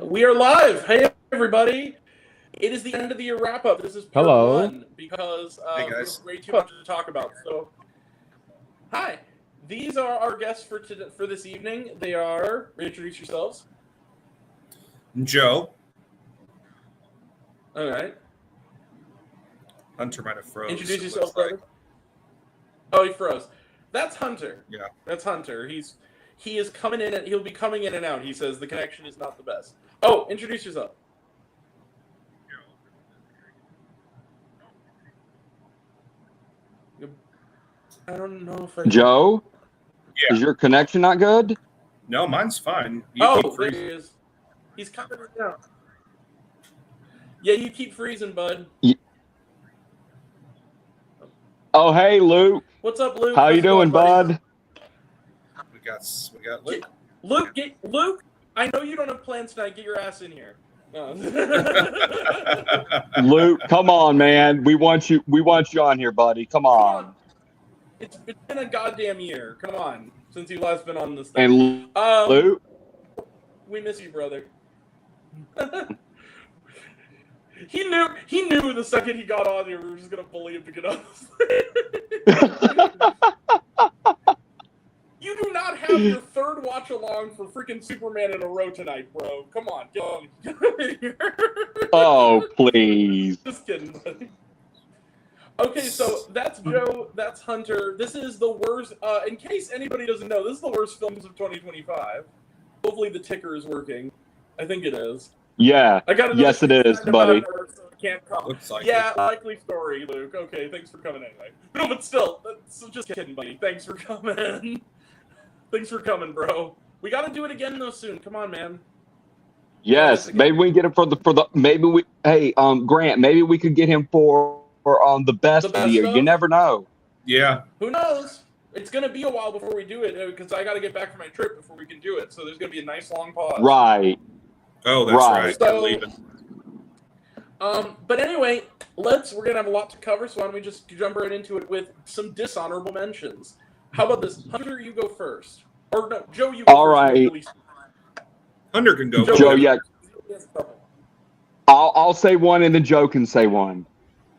We are live. Hey, everybody. It is the end of the year wrap up. This is part one because hey there's way too much to talk about. So, hi. These are our guests for this evening. They are, introduce yourselves. Joe. All right. Hunter might have froze. Introduce yourself, brother. Oh, he froze. That's Hunter. Yeah. That's Hunter. He is coming in and he'll be coming in and out. He says the connection is not the best. Oh, introduce yourself. I don't know if I... Joe? Yeah. Is your connection not good? No, mine's fine. There he is. He's coming in and out. Yeah, you keep freezing, bud. Oh, hey, Luke. What's up, Luke? How you doing, bud? We got Luke. Luke, I know you don't have plans tonight. Get your ass in here. Luke, come on, man. We want you on here, buddy. Come on. It's been a goddamn year. Come on. Since you last been on this thing. And Luke? We miss you, brother. He knew the second he got on here we were just gonna bully him to get on this. You do not have your third watch along for freaking Superman in a row tonight, bro. Come on, get on. Oh, please. Just kidding, buddy. Okay, so that's Joe, that's Hunter. This is the worst, in case anybody doesn't know, this is the worst films of 2025. Hopefully the ticker is working. I think it is. Yeah. Yes, it is, buddy. Looks like it. Likely story, Luke. Okay, thanks for coming anyway. No, but still, just kidding, buddy. Thanks for coming. Thanks for coming, bro. We got to do it again though soon. Come on, man. Yes, maybe we can get him for the maybe we. Hey, Grant, maybe we could get him for the best of the year. Stuff? You never know. Yeah. Who knows? It's gonna be a while before we do it because I got to get back from my trip before we can do it. So there's gonna be a nice long pause. Right. Oh, that's right. So, but anyway, we're gonna have a lot to cover. So why don't we just jump right into it with some dishonorable mentions? How about this? Hunter, you go first. Or no, Joe, you go All first. right. Hunter can go. Joe, yeah. I'll say one and then Joe can say one.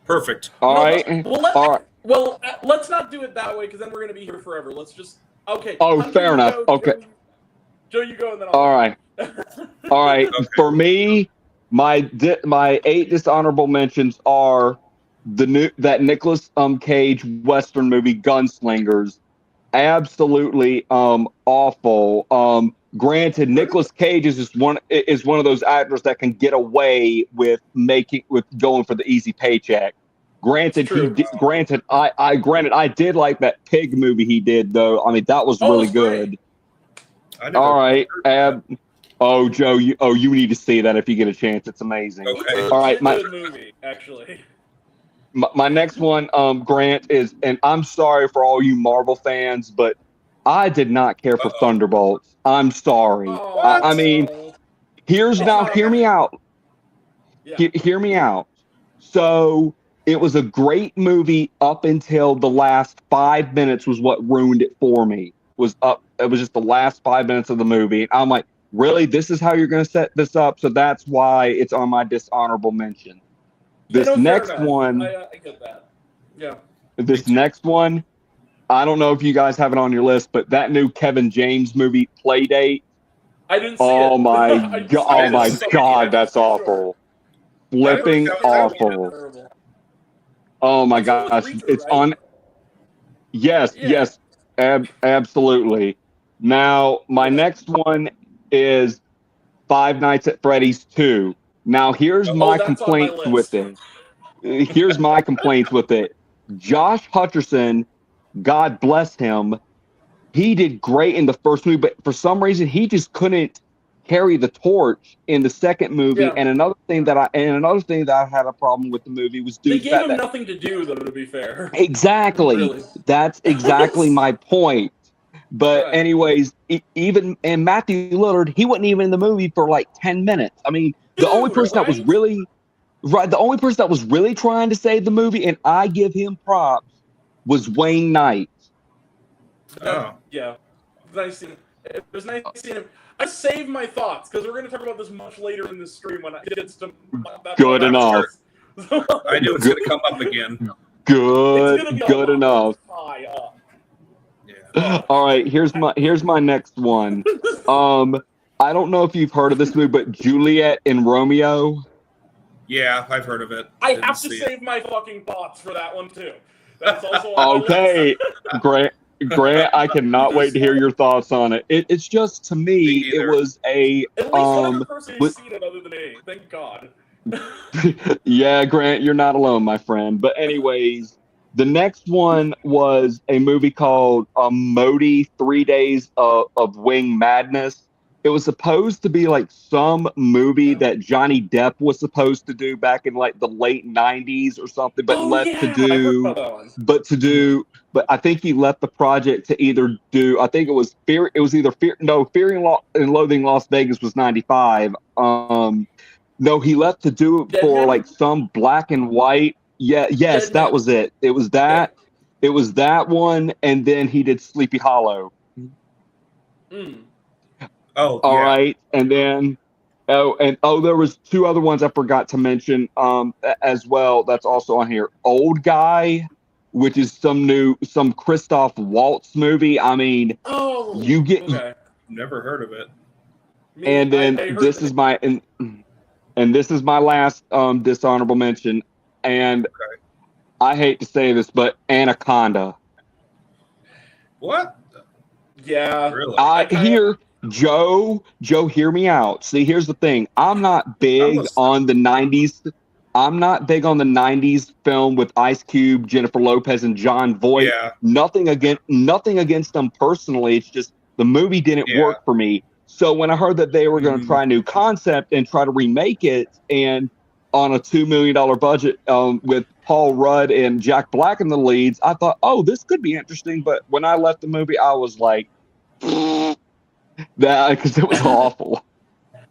Perfect. All right. Well, let's not do it that way because then we're gonna be here forever. Let's just okay. Oh, Hunter, fair enough. Okay. Joe, you go and then I'll. All right. All right. Okay. For me, my 8 dishonorable mentions are that Nicolas Cage Western movie Gunslingers. Absolutely awful. Granted, Nicolas Cage is one of those actors that can get away with going for the easy paycheck. Granted, I did like that pig movie he did though. I mean, that was really good. All right. Oh, Joe, you need to see that if you get a chance. It's amazing. Okay. All right, good movie, actually. My next one, Grant, is, and I'm sorry for all you Marvel fans, but I did not care for Thunderbolts. I'm sorry. I mean, hear me out. Yeah. Hear me out. So it was a great movie up until the last 5 minutes was what ruined it for me. It was just the last 5 minutes of the movie. And I'm like, really? This is how you're going to set this up? So that's why it's on my dishonorable mention. This next one, I get that. Yeah. This next one, I don't know if you guys have it on your list, but that new Kevin James movie, Playdate. I didn't see it. Oh my God, that's awful. Flipping awful. Oh my gosh, it's on. Yes, absolutely. Now, my next one is Five Nights at Freddy's 2. Now, here's my complaints with it. Here's my complaints with it. Josh Hutcherson, God bless him, he did great in the first movie, but for some reason he just couldn't carry the torch in the second movie. Yeah. And another thing that I had a problem with the movie was they gave him nothing to do, though. To be fair, exactly. Really? That's exactly my point. But anyways, even Matthew Lillard, he wasn't even in the movie for like 10 minutes. I mean, the only person that was really trying to save the movie, and I give him props, was Wayne Knight. Oh, yeah. Nice. It was nice seeing him. I saved my thoughts because we're going to talk about this much later in the stream when it gets to. Good enough. I knew it's going to come up again. Good enough. High up. Yeah. All right, here's my next one. I don't know if you've heard of this movie, but Juliet and Romeo. Yeah, I've heard of it. I have to save my fucking thoughts for that one too. That's also Okay, Grant, I cannot wait to hear your thoughts on it. It's just, to me, it was a At least one other person who's seen it other than me. Thank God. Yeah, Grant, you're not alone, my friend. But anyways, the next one was a movie called Modi 3 Days of Wing Madness. It was supposed to be like some movie that Johnny Depp was supposed to do back in like the late 90s or something, but but I think he left the project to either do, I think it was Fear and Loathing Las Vegas was 95. No, he left to do it for like some black and white. Yeah, yes, that was it. It was that. It was that one, and then he did Sleepy Hollow. Oh, all right, and then there was two other ones I forgot to mention as well. That's also on here. Old Guy, which is some Christoph Waltz movie. I mean, never heard of it. And then this is my last dishonorable mention, and I hate to say this, but Anaconda. What? Yeah, really. Joe, hear me out. See, here's the thing. I'm not big on the 90s. I'm not big on the 90s film with Ice Cube, Jennifer Lopez, and John Voight. Yeah. Nothing against them personally. It's just the movie didn't work for me. So when I heard that they were going to try a new concept and try to remake it, and on a $2 million budget with Paul Rudd and Jack Black in the leads, I thought, oh, this could be interesting. But when I left the movie, I was like, that, because it was awful.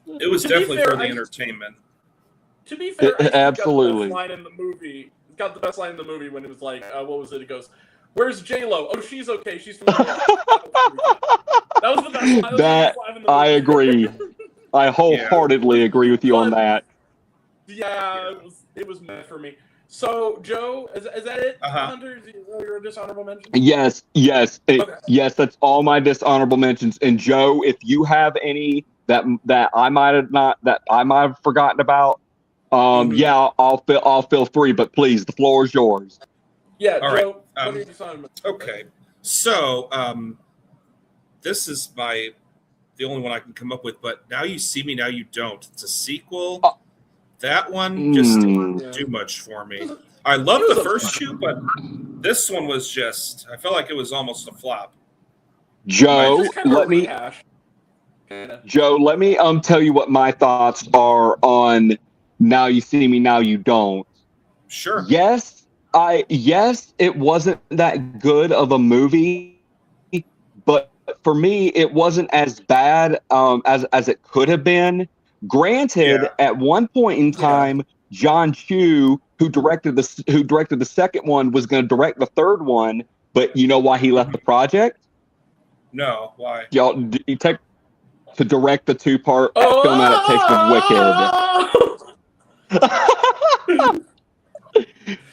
It was definitely for the entertainment. To be fair, absolutely. Got the best line in the movie when it was like, what was it? It goes, "Where's J-Lo? Oh, she's okay. She's from that was the best line. That I agree. I wholeheartedly agree with you on that. Yeah, it was meant for me. So, Joe, is that it? Hunter, your dishonorable mention? Yes. Yes, that's all my dishonorable mentions. And Joe, if you have any that I might have forgotten about, I'll feel free. But please, the floor is yours. Yeah, all Joe. Right. What are your dishonorable mentions? Okay, so this is the only one I can come up with. But Now You See Me, Now You Don't. It's a sequel. That one just didn't do much for me. I love the first two, but this one was just, I felt like it was almost a flop. Joe, let me tell you what my thoughts are on Now You See Me, Now You Don't. Sure. Yes, it wasn't that good of a movie, but for me, it wasn't as bad as it could have been. Granted, at one point in time, John Chu, who directed the second one, was going to direct the third one, but you know why he left the project? No, why? He took to direct the two-part film adaptation of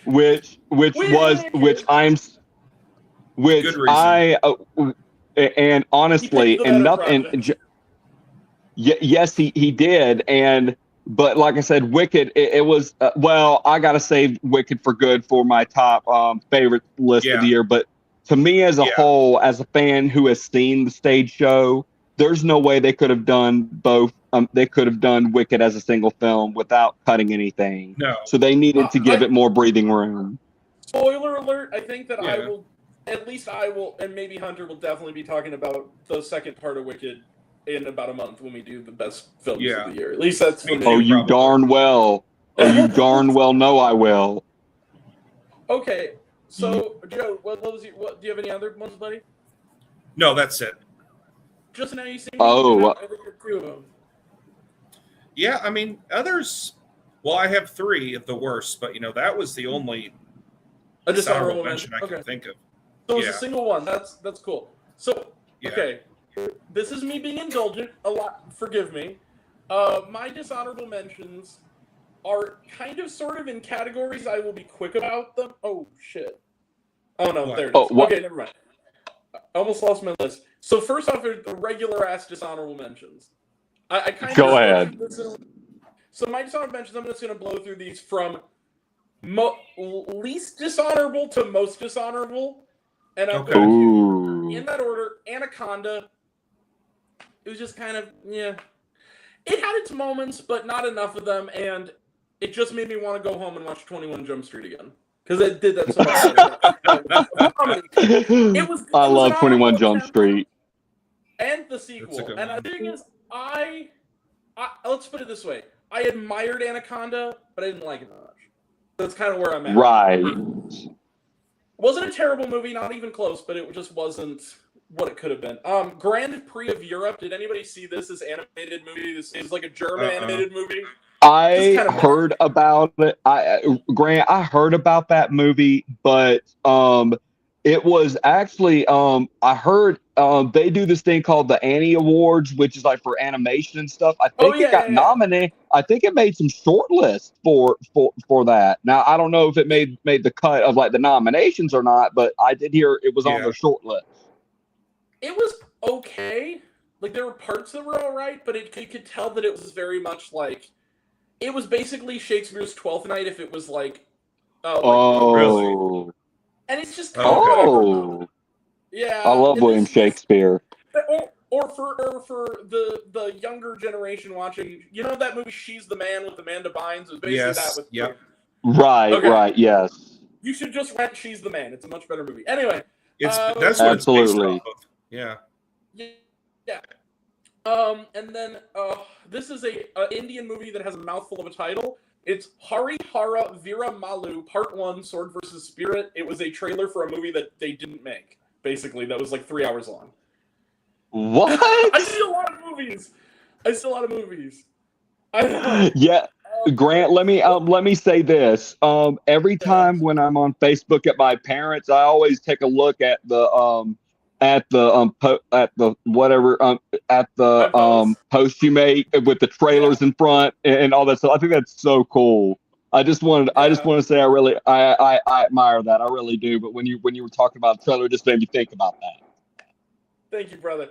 Wicked, and honestly, and nothing. Yes, he did, but like I said, Wicked. It was I gotta save Wicked for good for my top favorite list of the year. But to me, as a whole, as a fan who has seen the stage show, there's no way they could have done both. They could have done Wicked as a single film without cutting anything. No, so they needed to give it more breathing room. Spoiler alert! I think that I will, and maybe Hunter will definitely be talking about the second part of Wicked in about a month when we do the best films of the year. At least that's for me. Oh, you darn well. You darn well know I will. Okay, so Joe, what do you have any other ones, buddy? No, that's it. Just Now You See Me. Oh, two of them. Yeah, I mean others. Well, I have three of the worst, but that was the only dishonorable mention I can think of. So it's a single one. That's cool. So okay. this is me being indulgent. A lot, forgive me. My dishonorable mentions are kind of sort of in categories. I will be quick about them. Oh shit. Oh no, there it is. Okay, never mind. I almost lost my list. So first off, are the regular ass dishonorable mentions. I kind Go of ahead. So my dishonorable mentions, I'm just going to blow through these from least dishonorable to most dishonorable, and I'm going to, in that order, Anaconda. It was just kind of, yeah. It had its moments, but not enough of them, and it just made me want to go home and watch 21 Jump Street again. Because it did that so much better. I love 21 Jump Street. And the sequel. And the thing is, let's put it this way. I admired Anaconda, but I didn't like it that much. That's kind of where I'm at. Right. It wasn't a terrible movie, not even close, but it just wasn't what it could have been. Grand Prix of Europe. Did anybody see this animated movie? This is like a German animated movie. I heard about it. Grant, I heard about that movie, but it was actually I heard they do this thing called the Annie Awards, which is like for animation and stuff. I think it got nominated. I think it made some short lists for that. Now I don't know if it made the cut of like the nominations or not, but I did hear it was on the short list. It was okay. Like there were parts that were all right, but you could tell that it was very much like it was basically Shakespeare's Twelfth Night if it was like really? And it's just yeah. I love William Shakespeare. Or for the younger generation watching, you know that movie She's the Man with Amanda Bynes? It was basically that with Right, yes. You should just rent She's the Man. It's a much better movie. Anyway, that's what it's based off of. Yeah. And then this is a Indian movie that has a mouthful of a title. It's Hari Hara Veera Malu Part 1 Sword vs. Spirit. It was a trailer for a movie that they didn't make, basically, that was like 3 hours long. What? I see a lot of movies. I know. Yeah. Grant, let me say this. Every time when I'm on Facebook at my parents, I always take a look at the post you make with the trailers in front and all that stuff. I think that's so cool. I just want to say I admire that. I really do. But when you were talking about the trailer, it just made me think about that. Thank you, brother.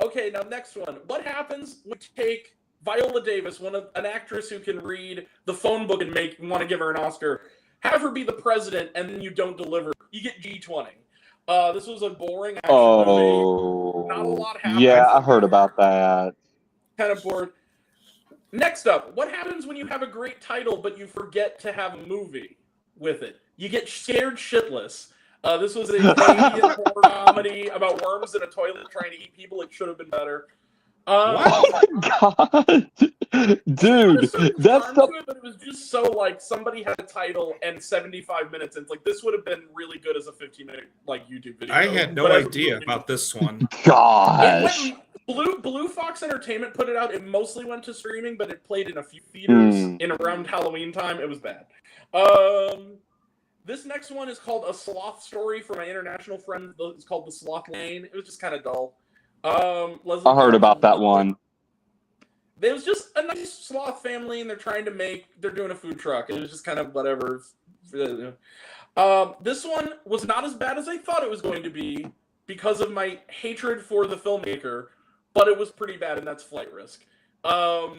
Okay, now next one. What happens when you take Viola Davis, an actress who can read the phone book and want to give her an Oscar, have her be the president, and then you don't deliver? You get G20. This was a boring action movie. Not a lot happened. Yeah, I heard about that. Kind of bored. Next up, what happens when you have a great title but you forget to have a movie with it? You get Scared Shitless. This was a Canadian horror comedy about worms in a toilet trying to eat people. It should have been better. Oh my god, dude, that's but it was just so like somebody had a title and 75 minutes, and it's like this would have been really good as a 15-minute like YouTube video. I had no idea about this one. Gosh, Blue Fox Entertainment put it out. It mostly went to streaming, but it played in a few theaters in around Halloween time. It was bad. This next one is called A Sloth Story for my international friend. It's called The Sloth Lane. It was just kind of dull. I heard about that one. It was just a nice sloth family, and they're doing a food truck. It was just kind of whatever. This one was not as bad as I thought it was going to be because of my hatred for the filmmaker, but it was pretty bad, and that's Flight Risk. I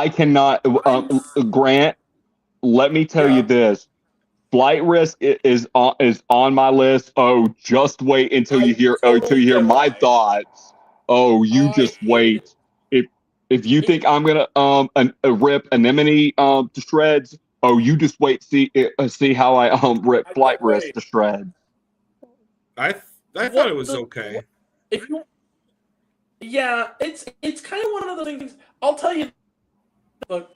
cannot. Grant, let me tell you this. Flight Risk is on my list. Oh, just wait until you hear my thoughts. Oh, you just wait. If you think I'm gonna rip Anemone to shreds, oh, you just wait. See how I rip Flight Risk to shreds. I thought it was okay. It's kind of one of those things. I'll tell you. Look.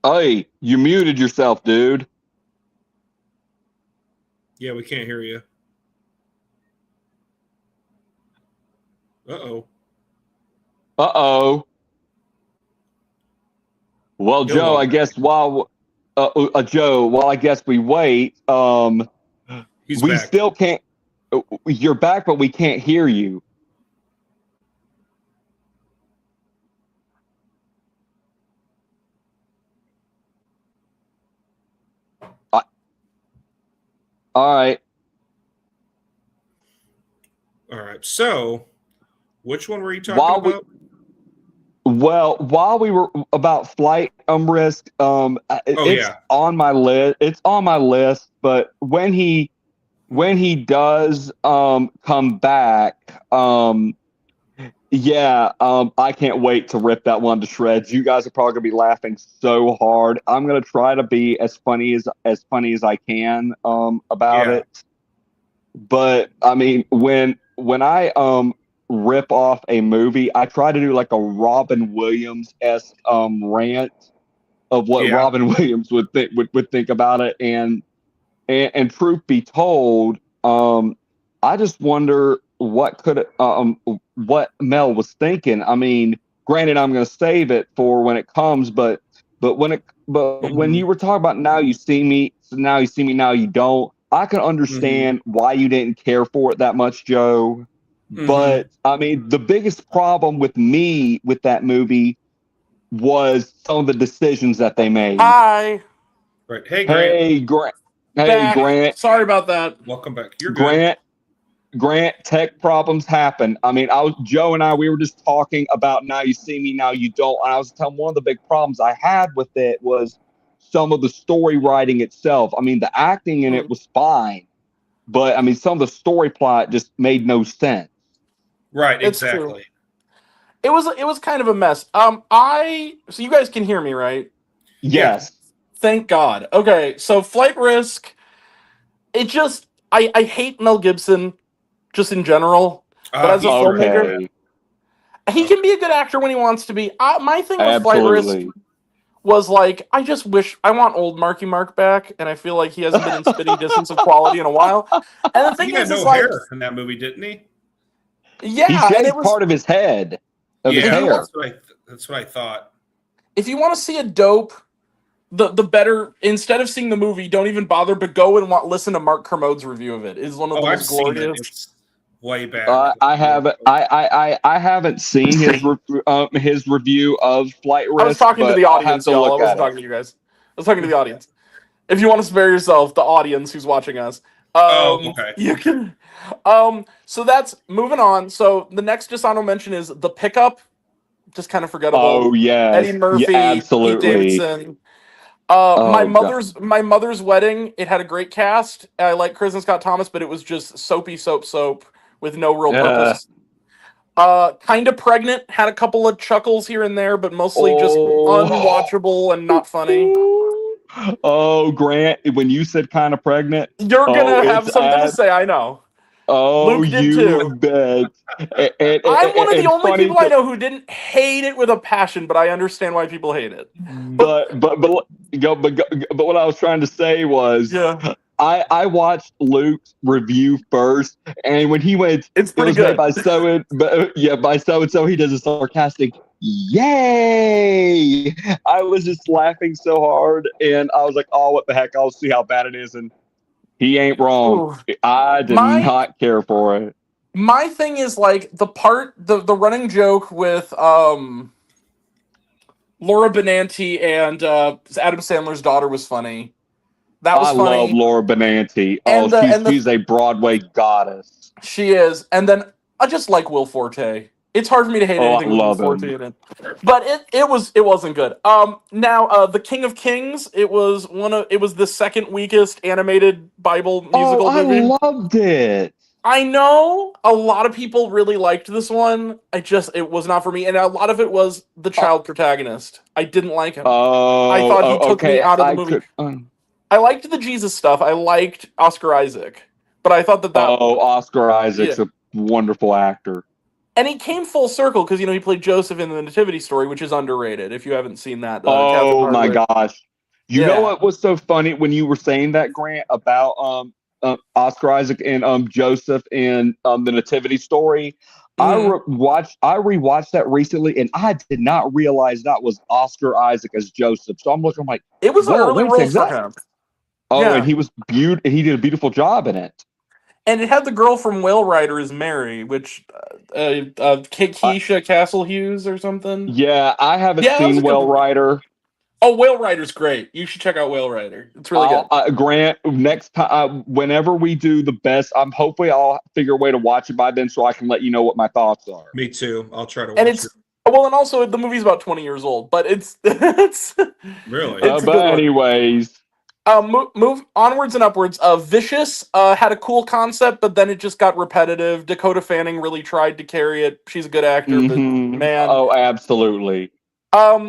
Hey, you muted yourself, dude. Yeah, we can't hear you. Uh-oh. Well, Joe, I guess while Joe, well, I guess we wait. He's We back. still can't. You're back, but we can't hear you. All right. All right. So, which one were you talking While we about? while we were about flight risk, it's yeah. on my list. It's on my list, but when he does come back, I can't wait to rip that one to shreds. You guys are probably gonna be laughing so hard. I'm gonna try to be as funny as I can about Yeah. it. But I mean, when I rip off a movie, I try to do like a Robin Williams esque rant of what Yeah. Robin Williams would think about it, and truth be told, I just wonder what what Mel was thinking. I mean, granted, I'm going to save it for when it comes, but when Mhm. you were talking about now you see me, so now you see me, now you don't. I can understand why you didn't care for it that much, Joe. But I mean, the biggest problem with me with that movie was some of the decisions that they made. Hi. Right. Hey, Grant. Hey, Grant. Hey, Back. Grant. Sorry about that. Welcome back. You're good. Grant, tech problems happen. I mean, Joe and I, we were just talking about now you see me, now you don't. And I was telling one of the big problems I had with it was some of the story writing itself. I mean, the acting in it was fine, but I mean, some of the story plot just made no sense. Right. It's true. Exactly. It was kind of a mess. So you guys can hear me, right? Yes. Thank God. Okay, so Flight Risk, I hate Mel Gibson just in general, but as a filmmaker, he can be a good actor when he wants to be. My thing with Flight Risk was like, I just wish I want old Marky Mark back, and I feel like he hasn't been in spitting distance of quality in a while. And the thing he had is no like, hair in that movie, didn't he? Yeah, he and shaved it was part of his head, of his hair. That's what I thought. If you want to see a dope, the better, instead of seeing the movie, don't even bother, but go and listen to Mark Kermode's review of it. It's one of the most glorious. It's way back. I haven't seen his review of Flight Risk. I was talking to the audience, y'all. I wasn't talking to you guys. I was talking to the audience. If you want to spare yourself, the audience who's watching us. Okay. You can. So that's moving on. So the next dishonorable mention is The Pickup. Just kind of forgettable. Oh yeah, Eddie Murphy, absolutely. Pete Davidson. My mother's wedding. It had a great cast. I like Kristen Scott Thomas, but it was just soap with no real purpose. Kind of Pregnant had a couple of chuckles here and there, but mostly just unwatchable and not funny. Oh, Grant, when you said Kind of Pregnant, you're gonna have something to say. I know. Oh, Luke did too. Bet. I'm one of the only people I know who didn't hate it with a passion, but I understand why people hate it. But what I was trying to say was, I watched Luke's review first, and when he went, it's pretty good. By so and so, he does a sarcastic "Yay!" I was just laughing so hard, and I was like, "Oh, what the heck? I'll see how bad it is." And he ain't wrong. Ooh. I did not care for it. My thing is like the running joke with Laura Benanti and Adam Sandler's daughter was funny. That was funny. I love Laura Benanti. She's a Broadway goddess. She is. And then I just like Will Forte. It's hard for me to hate anything with Will Forte in it. But it wasn't good. Now The King of Kings, it was the second weakest animated Bible musical movie. I loved it. I know a lot of people really liked this one. It was not for me, and a lot of it was the child protagonist. I didn't like him. I thought he took me out of the movie. I liked the Jesus stuff. I liked Oscar Isaac, but I thought that Oscar Isaac's a wonderful actor. And he came full circle because he played Joseph in the Nativity Story, which is underrated. If you haven't seen that, oh my gosh! You know what was so funny when you were saying that, Grant, about Oscar Isaac and Joseph in the Nativity Story? I rewatched that recently, and I did not realize that was Oscar Isaac as Joseph. So I'm looking like, It was an whoa, early wait a role second, for him. oh, Yeah. and he was beautiful. He did a beautiful job in it. And it had the girl from Whale Rider as Mary, which Keisha Castle Hughes or something. Yeah, I haven't Yeah, that was seen a good Whale movie. Rider. Oh, Whale Rider's great. You should check out Whale Rider. It's really good. Grant, next time, whenever we do the best, hopefully I'll figure a way to watch it by then, so I can let you know what my thoughts are. Me too. I'll try to And watch it's it. well, and also the movie's about 20 years old, but it's Really? it's a good But one. anyways, Move onwards and upwards. Vicious had a cool concept, but then it just got repetitive. Dakota Fanning really tried to carry it. She's a good actor, but man, oh, absolutely.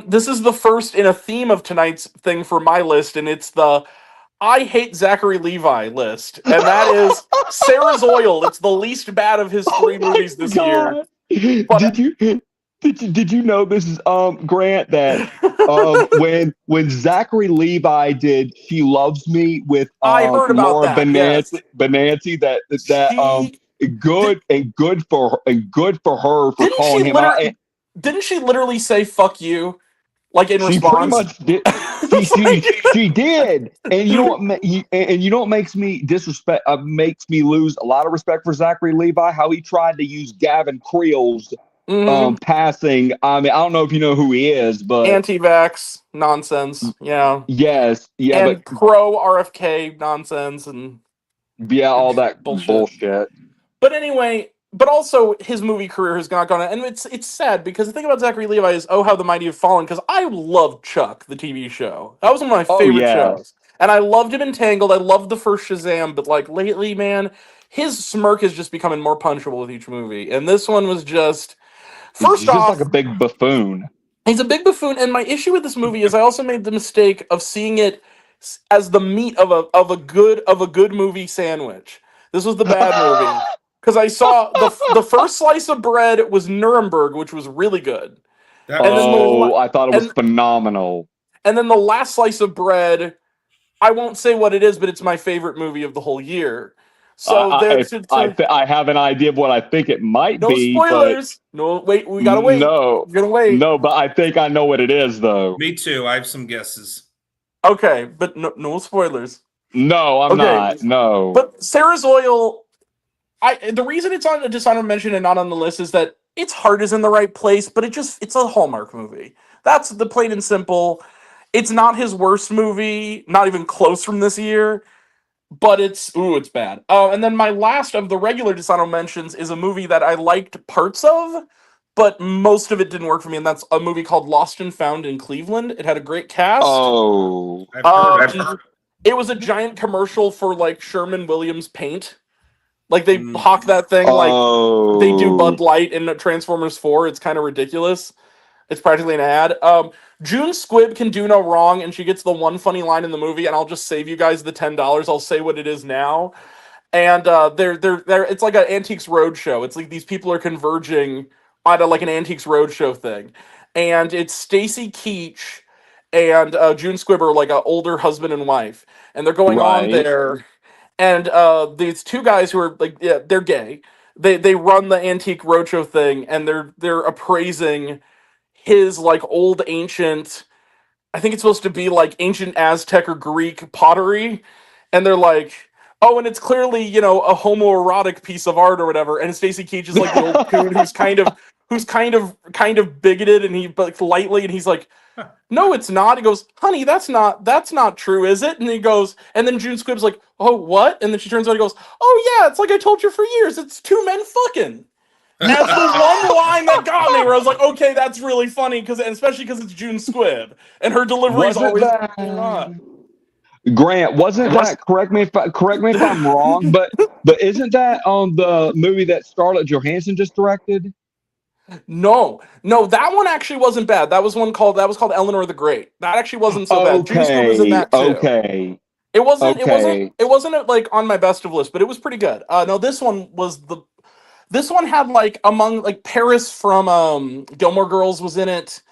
this is the first in a theme of tonight's thing for my list, and it's the I hate Zachary Levi list, and that is Sarah's Oil. It's the least bad of his 3 movies this year. But, Did you know this is Grant that when Zachary Levi did She Loves Me with I heard about Laura that. Yes. Benanti good for her for calling him out. Didn't she literally say "fuck you" like in response? Pretty much did. She did, and you know what? And you know what makes me makes me lose a lot of respect for Zachary Levi? How he tried to use Gavin Creel's passing. I mean, I don't know if you know who he is, but anti-vax nonsense. Yeah. Yes. Yeah. And pro RFK nonsense and all that bullshit. But anyway. But also, his movie career has not gone, and it's sad because the thing about Zachary Levi is, oh, how the mighty have fallen. Because I loved Chuck, the TV show. That was one of my favorite shows, and I loved him in Tangled. I loved the first Shazam, but like lately, man, his smirk is just becoming more punchable with each movie. And this one was just He's just like a big buffoon. He's a big buffoon, and my issue with this movie is I also made the mistake of seeing it as the meat of a good movie sandwich. This was the bad movie. Because I saw the first slice of bread was Nuremberg, which was really good. I thought it was phenomenal. And then the last slice of bread, I won't say what it is, but it's my favorite movie of the whole year. So I have an idea of what I think it might be. No spoilers. No, wait, we gotta wait. No, we're gonna wait. No, but I think I know what it is, though. Me too. I have some guesses. Okay, but no spoilers. No, I'm not. No. But Sarah's Oil. The reason it's on a dishonorable mention and not on the list is that its heart is in the right place, but it's a Hallmark movie. That's the plain and simple. It's not his worst movie, not even close from this year, but it's bad. And then my last of the regular dishonorable mentions is a movie that I liked parts of, but most of it didn't work for me, and that's a movie called Lost and Found in Cleveland. It had a great cast. Oh. I've heard. It was a giant commercial for like Sherman-Williams paint. Like, they hawk that thing like they do Bud Light in Transformers 4. It's kind of ridiculous. It's practically an ad. June Squibb can do no wrong, and she gets the one funny line in the movie, and I'll just save you guys the $10. I'll say what it is now. And they're it's like an Antiques Roadshow. It's like these people are converging on like an Antiques Roadshow thing. And it's Stacy Keach and June Squibb are like an older husband and wife. And they're going on there. And these two guys who are like, yeah, they're gay. They run the Antique Roadshow thing, and they're appraising his like old ancient. I think it's supposed to be like ancient Aztec or Greek pottery, and they're like, oh, and it's clearly a homoerotic piece of art or whatever. And Stacy Keach is like the old coon who's kind of bigoted, and he like lightly, and he's like, no, it's not. He goes, honey, that's not true, is it? And he goes, and then June Squibb's like, oh, what? And then she turns around and goes, oh yeah, it's like I told you for years. It's 2 men fucking. And that's the one line that got me, where I was like, okay, that's really funny, especially because it's June Squibb, and her delivery is always Grant, wasn't that? Correct me if I'm wrong, but isn't that on the movie that Scarlett Johansson just directed? No, that one actually wasn't bad. That was called Eleanor the Great. That actually wasn't so bad. June Squibb was in that too. Okay. It wasn't like on my best of list, but it was pretty good. No, this one had like among like Paris from Gilmore Girls was in it.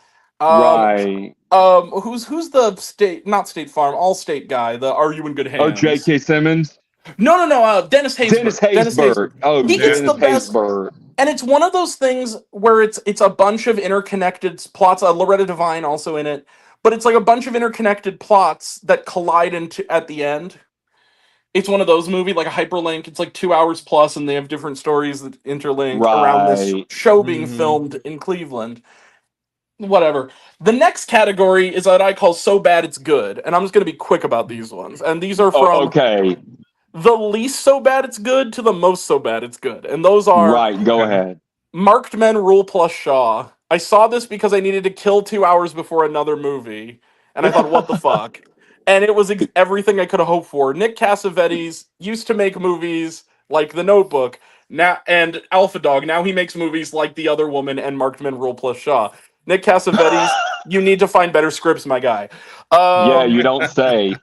Right. Who's the not State Farm, Allstate guy? The Are You in Good Hands? Oh, J.K. Simmons. No. Dennis Haysbert. Dennis Haysbert. Oh, he gets the best. And it's one of those things where it's a bunch of interconnected plots. Loretta Devine also in it, but it's like a bunch of interconnected plots that collide into at the end. It's one of those movies, like a hyperlink. It's like 2 hours plus, and they have different stories that interlink around this Right. show being filmed in Cleveland. Whatever. The next category is what I call so bad it's good, and I'm just going to be quick about these ones. And these are from Okay. the least so bad it's good to the most so bad it's good, and those are Right. Go ahead. Marked Men Rule plus Shaw. I saw this because I needed to kill 2 hours before another movie, and I thought, what the fuck? And it was everything I could have hoped for. Nick Cassavetes used to make movies like The Notebook now and Alpha Dog. Now he makes movies like The Other Woman and Marked Men Rule plus Shaw. Nick Cassavetes, you need to find better scripts, my guy. Yeah, you don't say.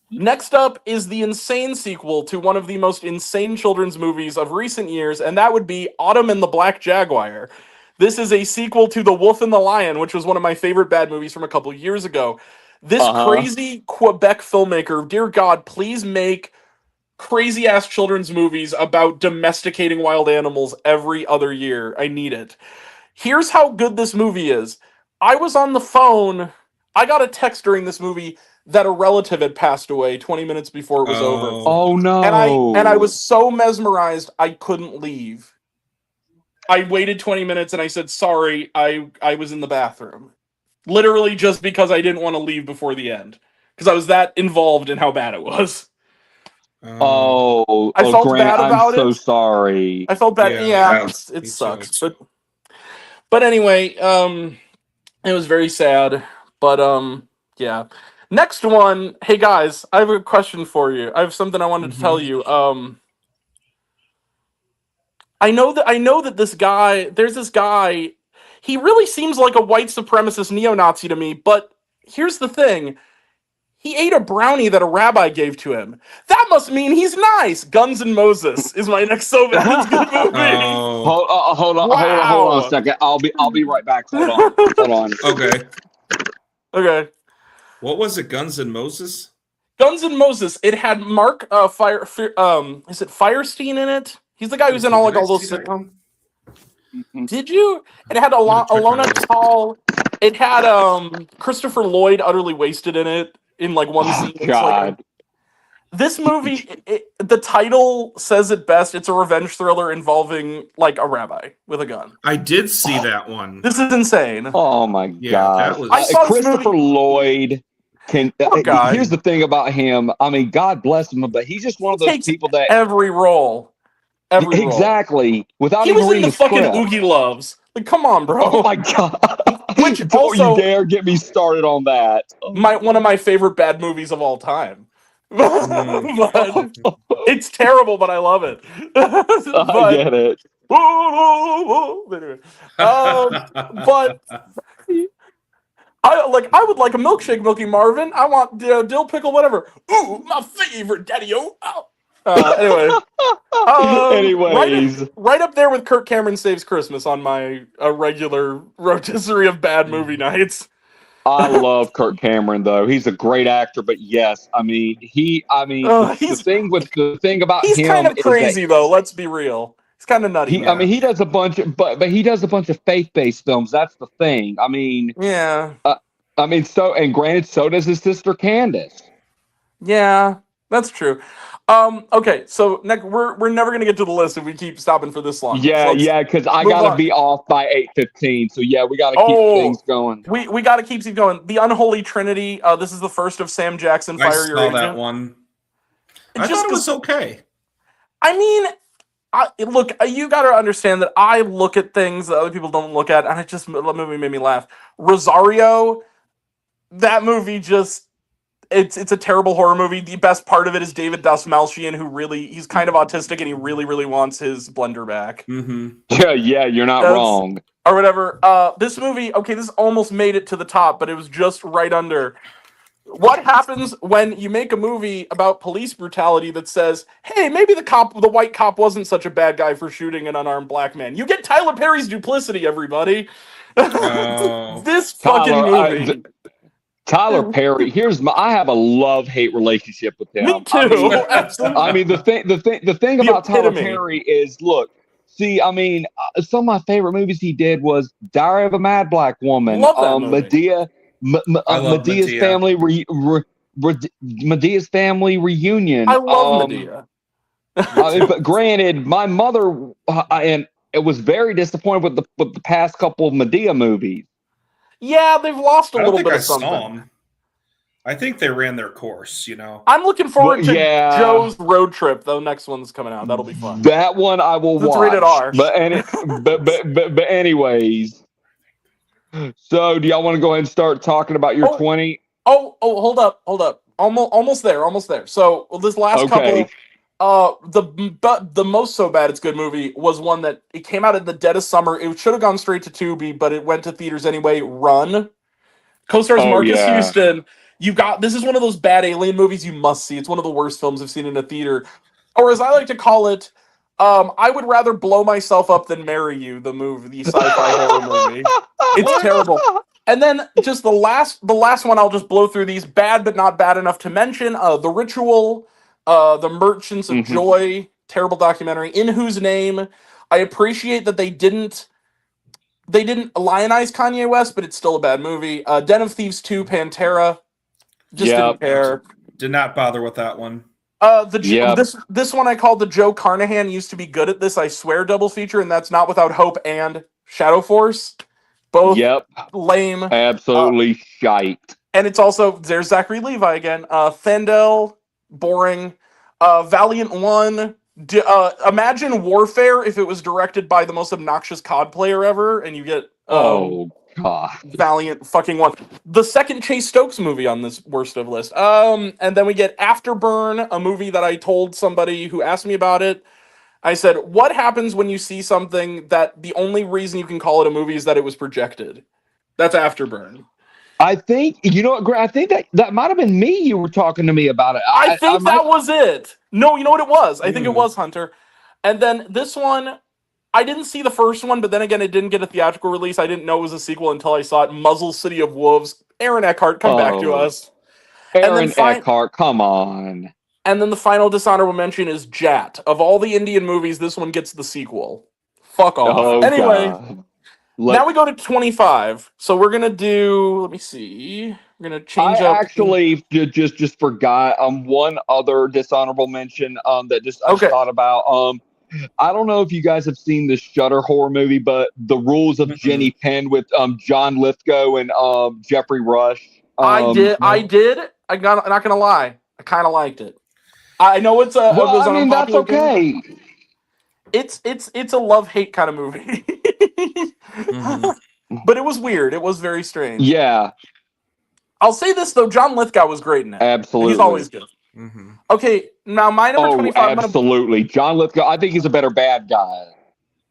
Next up is the insane sequel to one of the most insane children's movies of recent years, and that would be Autumn and the Black Jaguar. This is a sequel to The Wolf and the Lion, which was one of my favorite bad movies from a couple years ago. This crazy Quebec filmmaker, dear God, please make crazy-ass children's movies about domesticating wild animals every other year. I need it. Here's how good this movie is. I was on the phone. I got a text during this movie that a relative had passed away 20 minutes before it was over. Oh no. And I was so mesmerized I couldn't leave. I waited 20 minutes and I said, sorry, I was in the bathroom. Literally just because I didn't want to leave before the end. Because I was that involved in how bad it was. I felt Grant, bad about I'm so sorry. I felt bad. Yeah, it sucks. But anyway, it was very sad. But yeah. Next one, hey guys, I have a question for you. I have something I wanted to tell you. I know that there's this guy, he really seems like a white supremacist neo-Nazi to me, but here's the thing. He ate a brownie that a rabbi gave to him. That must mean he's nice. Guns N' Moses is my next so bad it's good movie. Hold on a second. I'll be right back. Hold on. Okay. What was it? Guns N' Moses? Guns N' Moses. It had Mark is it Firestein in it? He's the guy who's in all those sitcoms. Did you? It had Alona Tall. It had Christopher Lloyd utterly wasted in it in like one scene. God. This movie, the title says it best. It's a revenge thriller involving like a rabbi with a gun. I did see that one. This is insane. Oh my God! I saw Christopher Lloyd. Here's the thing about him. I mean, God bless him, but he's just one of those people that every role. Exactly. Without he even was in reading the fucking script. Oogie Loves. Like, come on, bro. Oh my God. Which Don't also, you dare get me started on that. One of my favorite bad movies of all time. But it's terrible, but I love it. I get it. But I would like a milkshake, Milky Marvin. I want dill pickle, whatever. Ooh, my favorite, Daddy-O. Anyway. Anyways. Right up there with Kirk Cameron Saves Christmas on my regular rotisserie of bad movie nights. I love Kirk Cameron though. He's a great actor, but yes, the thing about he's him kind of crazy though, let's be real. He's kind of nutty. He does a bunch of but he does a bunch of faith-based films. That's the thing. I mean, yeah. And granted, so does his sister Candace. Yeah, that's true. Okay, so we're never gonna get to the list if we keep stopping for this long. Yeah, because I gotta be off by 8:15. So yeah, we gotta keep things going. We gotta keep going. The Unholy Trinity. This is the first of Sam Jackson. Fire Your Agent. That one. I thought it was okay. I mean, look, you gotta understand that I look at things that other people don't look at, and the movie made me laugh. Rosario, that movie just. It's a terrible horror movie. The best part of it is David Dastmalchian, he's kind of autistic and he really, really wants his blender back. Mm-hmm. Yeah, you're not wrong. Or whatever. This movie, okay, this almost made it to the top, but it was just right under. What happens when you make a movie about police brutality that says, hey, maybe the white cop wasn't such a bad guy for shooting an unarmed black man? You get Tyler Perry's Duplicity, everybody. This fucking movie. Tyler Perry, I have a love-hate relationship with him. Me too. I mean, the thing about Tyler Perry is, look, See, I mean, some of my favorite movies he did was Diary of a Mad Black Woman, Love that movie. I love Medea's Medea. Medea's family reunion. I love Medea. But granted, my mother and it was very disappointed with the past couple of Medea movies. Yeah, they've lost a I don't little think bit I of something. saw them. I think they ran their course, I'm looking forward to yeah. Joe's road trip. The next one's coming out. That'll be fun. That one I will It's watch. rated R. But anyways. So do y'all want to go ahead and start talking about your 20? Oh, hold up. Almost there. So this last couple, the most so bad it's good movie was one that it came out in the dead of summer. It should have gone straight to Tubi, but it went to theaters anyway. Run. Co-stars Marcus Houston. This is one of those bad alien movies you must see. It's one of the worst films I've seen in a theater. Or as I like to call it, I would rather blow myself up than marry you, the sci-fi horror movie. It's terrible. And then just the last one, I'll just blow through these. Bad but not bad enough to mention. The Ritual, The Merchants of Joy, terrible documentary. In Whose Name. I appreciate that they didn't lionize Kanye West, but it's still a bad movie. Den of Thieves 2, Pantera. Just didn't care. Did not bother with that one. This one I called the Joe Carnahan used to be good at this, I swear, double feature, and that's Not Without Hope and Shadow Force. Both lame. Absolutely shite. And it's also, there's Zachary Levi again. Thandel, boring. Valiant 1. Imagine Warfare if it was directed by the most obnoxious COD player ever, and you get God, Valiant fucking 1. The second Chase Stokes movie on this worst of list. And then we get Afterburn, a movie that I told somebody who asked me about it. I said, what happens when you see something that the only reason you can call it a movie is that it was projected? That's Afterburn. I think, Grant, I think that might have been me you were talking to me about it. I think that was it. No, you know what it was? I think it was Hunter. And then this one, I didn't see the first one, but then again, it didn't get a theatrical release. I didn't know it was a sequel until I saw it. Muzzle City of Wolves. Aaron Eckhart, come back to us. Aaron Eckhart, come on. And then the final dishonorable mention is Jat. Of all the Indian movies, this one gets the sequel. Fuck off. Oh, anyway, God. Now we go to 25. So we're gonna do. Let me see. We're gonna change up. I actually just forgot one other dishonorable mention that I just thought about. I don't know if you guys have seen the Shudder horror movie, but The Rules of Jenny Penn with John Lithgow and Jeffrey Rush. I did. I'm not gonna lie. I kind of liked it. I know it's a. Well, I mean, that's okay. It's a love-hate kind of movie. But it was weird. It was very strange. Yeah. I'll say this though, John Lithgow was great in it. Absolutely. He's always good. Okay, now my number 25. Absolutely. John Lithgow, I think he's a better bad guy.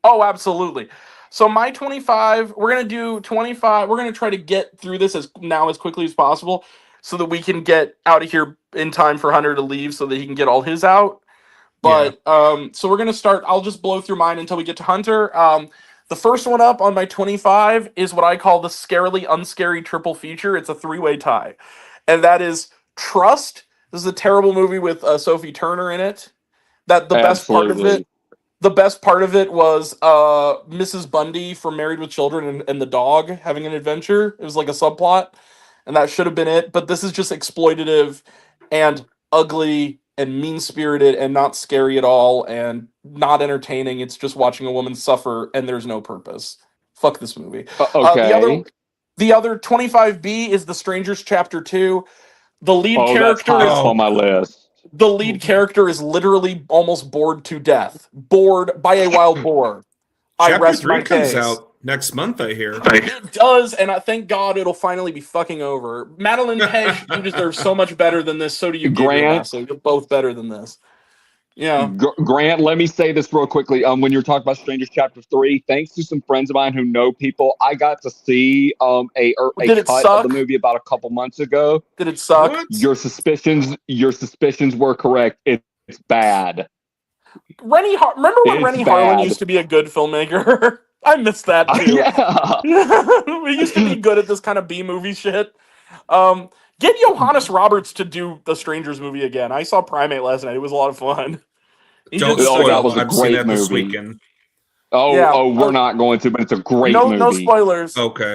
Oh, absolutely. So my 25, we're going to do 25. We're going to try to get through this as quickly as possible so that we can get out of here in time for Hunter to leave so that he can get all his out. But so we're going to start. I'll just blow through mine until we get to Hunter. The first one up on my 25 is what I call the scarily unscary triple feature. It's a three-way tie. And that is Trust. This is a terrible movie with Sophie Turner in it. The best part of it was Mrs. Bundy from Married with Children and the dog having an adventure. It was like a subplot, and that should have been it. But this is just exploitative and ugly and mean-spirited and not scary at all and not entertaining. It's just watching a woman suffer, and there's no purpose. Fuck this movie. Okay. The other 25B is The Strangers Chapter 2. The lead character is on my list. The lead character is literally almost bored to death. Bored by a wild boar. Chapter 3 comes out next month, I hear. It does, and I thank God it'll finally be fucking over. Madeline Page, you deserve so much better than this. So do you, Grant. So you're both better than this. Yeah. Grant, let me say this real quickly. When you're talking about Strangers Chapter 3, thanks to some friends of mine who know people, I got to see a cut of the movie about a couple months ago. Did it suck? What? Your suspicions were correct. It's bad. Remember when Rennie Harlan used to be a good filmmaker? I miss that too. Yeah. We used to be good at this kind of B-movie shit. Get Johannes Roberts to do the Strangers movie again. I saw Primate last night. It was a lot of fun. Don't spoil. That was a I've seen great that this movie. weekend. We're not going to, but it's a great movie. No spoilers. Okay.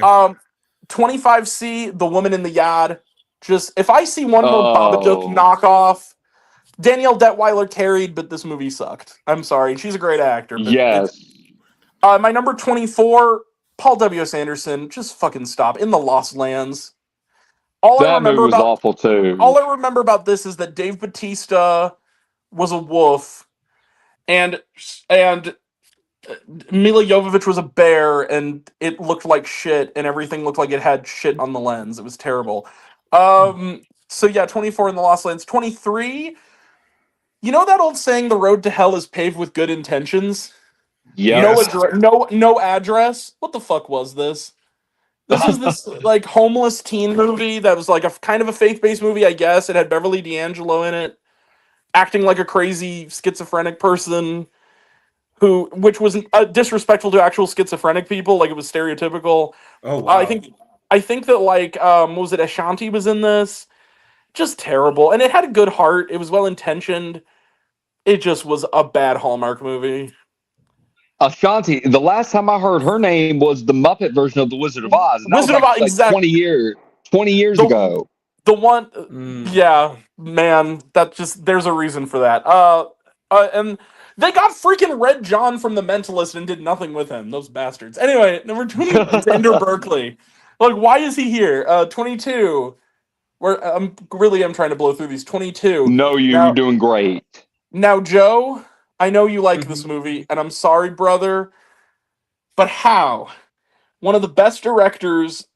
25C, The Woman in the Yard. Just if I see one more Babadook knockoff, Danielle Detweiler carried, but this movie sucked. I'm sorry, she's a great actor. But yes. My number 24, Paul W.S. Anderson. Just fucking stop. In the Lost Lands. That movie was awful too. All I remember about this is that Dave Bautista was a wolf, and Mila Jovovich was a bear, and it looked like shit, and everything looked like it had shit on the lens. It was terrible. So yeah, 24 in the Lost Lands. 23. You know that old saying, "The road to hell is paved with good intentions." Yeah. No address. What the fuck was this? This is this like homeless teen movie that was like a kind of a faith-based movie, I guess. It had Beverly D'Angelo in it, acting like a crazy schizophrenic person, which was disrespectful to actual schizophrenic people. Like, it was stereotypical. Oh wow. I think that like what was it? Ashanti was in this. Just terrible, and it had a good heart. It was well intentioned. It just was a bad Hallmark movie. Ashanti. The last time I heard her name was the Muppet version of The Wizard of Oz. And Wizard of Oz, exactly. 20 years ago. The one, yeah, man. That just there's a reason for that. And they got freaking Red John from The Mentalist and did nothing with him. Those bastards. Anyway, number 20, Xander Berkeley. Like, why is he here? 22. Where I'm trying to blow through these. 22. No, you're doing great. Now, Joe, I know you like this movie, and I'm sorry, brother, but how? One of the best directors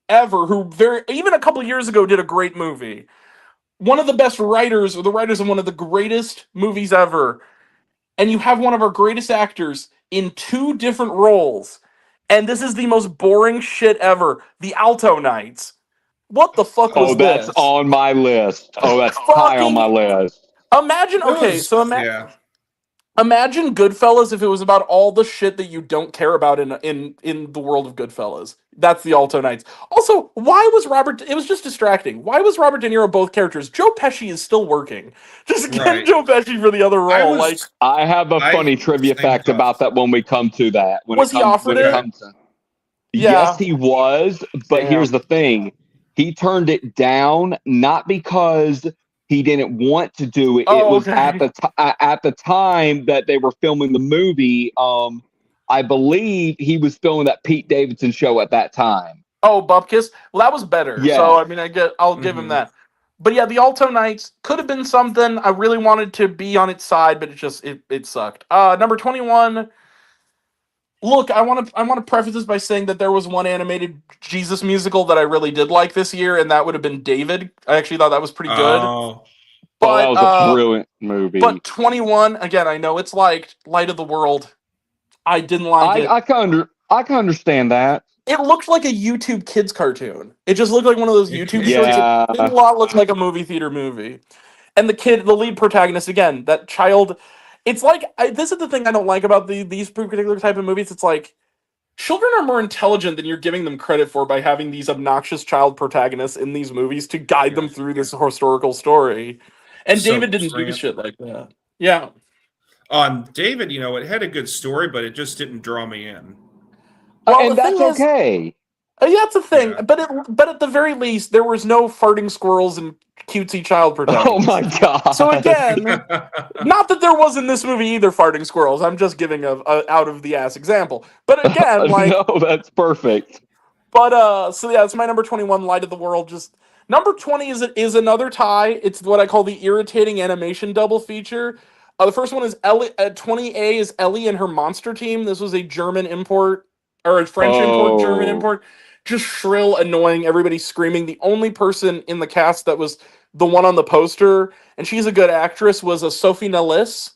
ever, who even a couple years ago did a great movie. One of the best writers, or the writers of one of the greatest movies ever, and you have one of our greatest actors in 2 different roles, and this is the most boring shit ever. The Alto Knights. What the fuck was this? Oh, that's on my list. Oh, that's high on my list. Imagine Goodfellas if it was about all the shit that you don't care about in the world of Goodfellas. That's the Alto Knights. Also, why was it was just distracting. Why was Robert De Niro both characters? Joe Pesci is still working. Just get Joe Pesci for the other role. I have a funny trivia fact about that when we come to that. Was he offered it? Yes, he was, but here's the thing. He turned it down, not because he didn't want to do it. It was at the time that they were filming the movie. I believe he was filming that Pete Davidson show at that time. Oh, Bupkis? Well, that was better. Yeah. So I mean, I'll give him that. But yeah, the Alto Knights could have been something. I really wanted to be on its side, but it sucked. Number 21. Look, I want to preface this by saying that there was one animated Jesus musical that I really did like this year, and that would have been David. I actually thought that was pretty good. But that was a brilliant movie. But 21, again, I know it's like Light of the World. I didn't like it. I can understand that. It looked like a YouTube kids cartoon. It just looked like one of those YouTube shows. It did a lot look like a movie theater movie. And the lead protagonist, again, that child. It's like, this is the thing I don't like about these particular type of movies. It's like, children are more intelligent than you're giving them credit for by having these obnoxious child protagonists in these movies to guide them through this historical story. And David didn't do shit like that. Yeah. On David, it had a good story, but it just didn't draw me in. Well, and that's okay. That's a thing. Yeah. But at the very least, there was no farting squirrels and cutesy child protagonists. Oh my god! So again, not that there was in this movie either farting squirrels. I'm just giving a out of the ass example. But again, no, that's perfect. But so yeah, it's my number 21, Light of the World. Just number 20 is another tie. It's what I call the irritating animation double feature. The first one is Ellie. 20A is Ellie and her monster team. This was a German import or a French import, German import. Just shrill, annoying, everybody screaming. The only person in the cast that was the one on the poster, and she's a good actress, was a Sophie Nélisse,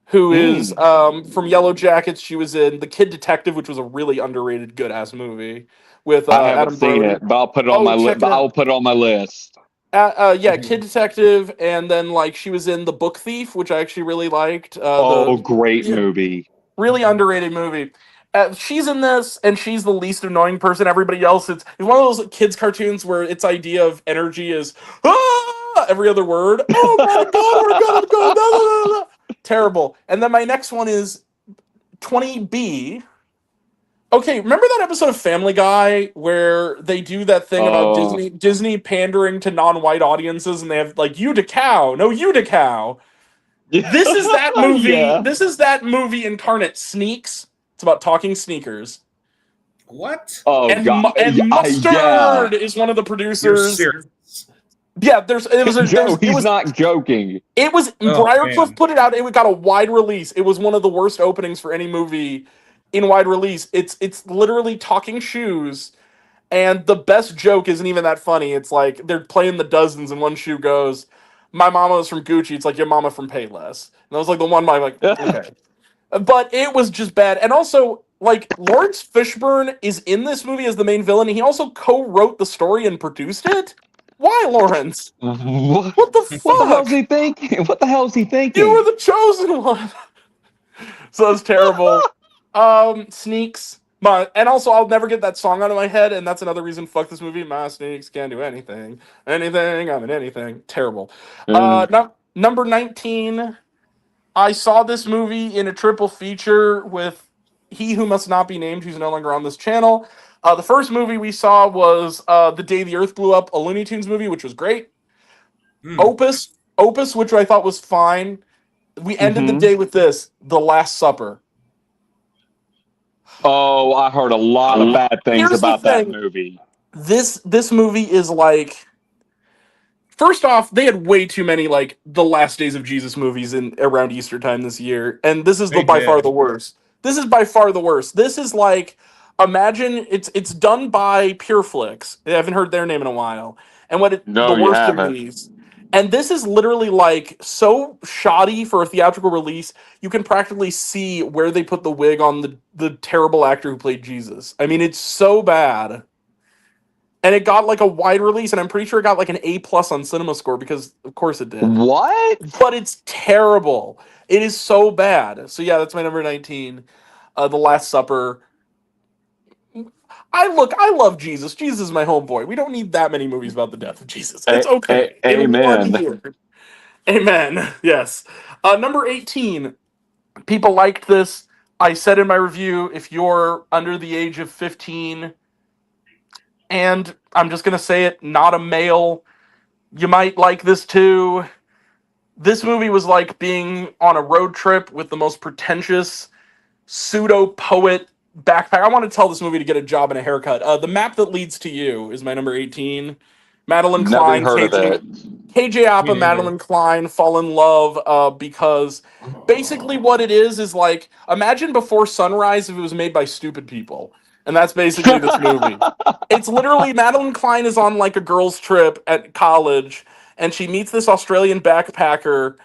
who is from Yellow Jackets. She was in The Kid Detective, which was a really underrated, good-ass movie with I haven't Adam seen Brody. it, but I'll put it on my list. I'll put it on my list. Kid Detective, and then she was in The Book Thief, which I actually really liked. Great movie. Really underrated movie. She's in this, and she's the least annoying person. Everybody else, it's one of those kids' cartoons where its idea of energy is every other word. Oh my god, we're gonna go! Terrible. And then my next one is 20B. Okay, remember that episode of Family Guy where they do that thing about Disney pandering to non-white audiences, and they have like "you to cow, no you to cow." This is that movie. Yeah. This is that movie incarnate. Sneaks. It's about talking sneakers. What? Oh And God! Mustard is one of the You're producers. serious? Yeah, Joe, he's not joking. It was Oh, Briarcliff man. put it out. It got a wide release. It was one of the worst openings for any movie in wide release. It's literally talking shoes, and the best joke isn't even that funny. It's like they're playing the dozens, and one shoe goes, "My mama was from Gucci." It's like your mama from Payless. And that was like the one I'm like, okay. But it was just bad. And also, like, Lawrence Fishburne is in this movie as the main villain. He also co-wrote the story and produced it. Why, Lawrence? What the fuck? What the hell is he thinking? What the hell is he thinking? You were the chosen one. So it's terrible. Sneaks. And also, I'll never get that song out of my head, and that's another reason fuck this movie. My sneaks can't do anything. Anything, I'm in anything. Terrible. Number 19. I saw this movie in a triple feature with He Who Must Not Be Named, who's no longer on this channel. The first movie we saw was The Day the Earth Blew Up, a Looney Tunes movie, which was great. Opus, which I thought was fine. We ended the day with this, The Last Supper. Oh, I heard a lot of bad things about that movie. This movie is like... First off, they had way too many like the Last Days of Jesus movies in around Easter time this year, and this is by far the worst. This is by far the worst. This is like, imagine it's done by Pureflix. I haven't heard their name in a while, and the worst of these. And this is literally like so shoddy for a theatrical release. You can practically see where they put the wig on the terrible actor who played Jesus. I mean, it's so bad. And it got like a wide release, and I'm pretty sure it got like an A+ on Cinema Score because, of course, it did. What? But it's terrible. It is so bad. So yeah, that's my number 19. The Last Supper. I love Jesus. Jesus is my homeboy. We don't need that many movies about the death of Jesus. It's okay. Amen. Amen. Yes. Number 18. People liked this. I said in my review, if you're under the age of 15... and I'm just going to say it, not a male, you might like this too. This movie was like being on a road trip with the most pretentious pseudo-poet backpack. I want to tell this movie to get a job and a haircut. The Map That Leads to You is my number 18. Madeline Klein, KJ Apa, Madeline Klein fall in love because basically what it is like, imagine Before Sunrise if it was made by stupid people. And that's basically this movie. It's literally Madeline Klein is on like a girls' trip at college, and she meets this Australian backpacker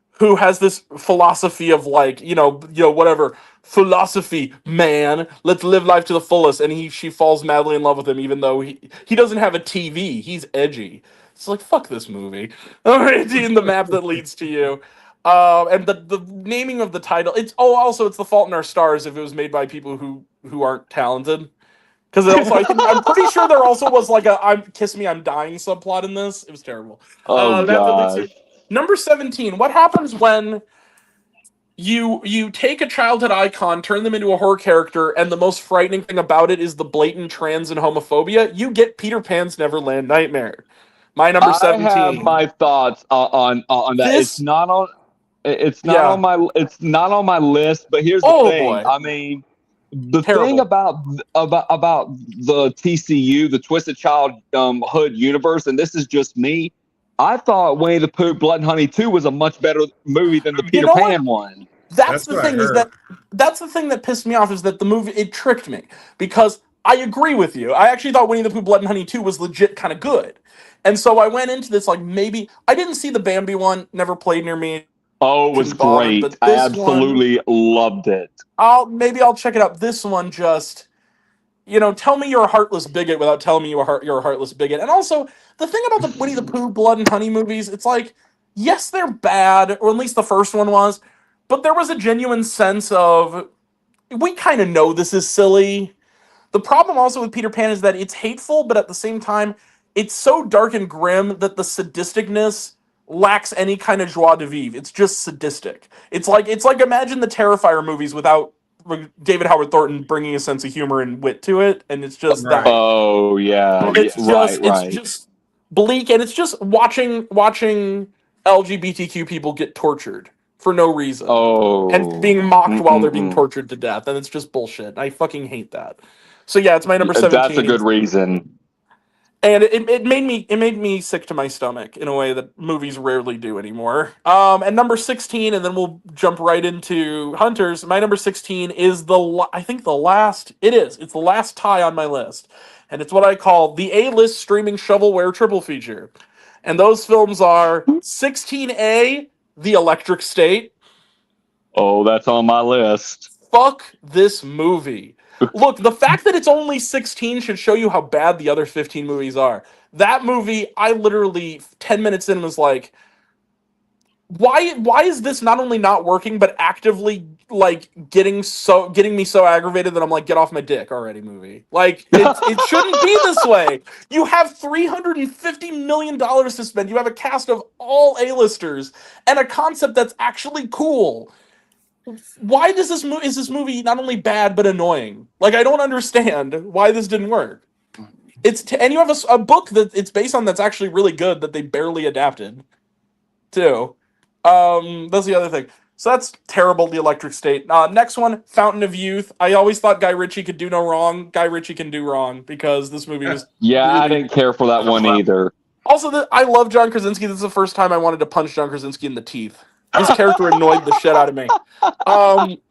who has this philosophy of like, whatever. Philosophy, man. Let's live life to the fullest. And she falls madly in love with him, even though he doesn't have a TV. He's edgy. It's like, fuck this movie. Alright, in The Map That Leads to You. And the naming of the title, it's The Fault in Our Stars if it was made by people who aren't talented. Because I'm pretty sure there also was like a Kiss Me, I'm Dying subplot in this. It was terrible. Oh, God. Number 17. What happens when you take a childhood icon, turn them into a horror character, and the most frightening thing about it is the blatant trans and homophobia? You get Peter Pan's Neverland Nightmare. My number 17. I have my thoughts on that. It's not on my list, but here's the thing. Boy. I mean, the thing about the TCU, the Twisted Childhood universe, and this is just me, I thought Winnie the Pooh, Blood and Honey 2 was a much better movie than the Peter Pan one. That's the thing, that's the thing that pissed me off, is that the movie, it tricked me. Because I agree with you. I actually thought Winnie the Pooh, Blood and Honey 2 was legit kind of good. And so I went into this like, maybe I didn't see the Bambi one, never played near me. Oh, it was great. I absolutely loved it. Maybe I'll check it out. This one just, tell me you're a heartless bigot without telling me you're a heartless bigot. And also, the thing about the Winnie the Pooh, Blood and Honey movies, it's like, yes, they're bad, or at least the first one was, but there was a genuine sense of, we kind of know this is silly. The problem also with Peter Pan is that it's hateful, but at the same time, it's so dark and grim that the sadisticness lacks any kind of joie de vivre. It's just sadistic. It's like imagine the Terrifier movies without David Howard Thornton bringing a sense of humor and wit to it, and it's just Right. that. Oh yeah, It's just right. it's just bleak, and it's just watching LGBTQ people get tortured for no reason and Oh, being mocked while they're being mm-mm-mm. tortured to death, and it's just bullshit. I fucking hate that. So yeah, it's my number That's a 17. good reason. And it made me sick to my stomach in a way that movies rarely do anymore. And number 16, and then we'll jump right into Hunters. My number 16 is I think the last. It's the last tie on my list, and it's what I call the A-list streaming shovelware triple feature. And those films are 16A, The Electric State. Oh, that's on my list. Fuck this movie. Look, the fact that it's only 16 should show you how bad the other 15 movies are. That movie, I literally 10 minutes in was like, why is this not only not working but actively like getting me so aggravated that I'm like, get off my dick already, movie. Like it shouldn't be this way. You have $350 million to spend. You have a cast of all A-listers and a concept that's actually cool. Why does is this movie not only bad but annoying? Like, I don't understand why this didn't work. And you have a book that it's based on that's actually really good that they barely adapted too. That's the other thing. So that's terrible. The Electric State. Next one, Fountain of Youth. I always thought Guy Ritchie could do no wrong. Guy Ritchie can do wrong because this movie was Yeah, really... I didn't care for that one either. Also, I love John Krasinski. This is the first time I wanted to punch John Krasinski in the teeth. His character annoyed the shit out of me.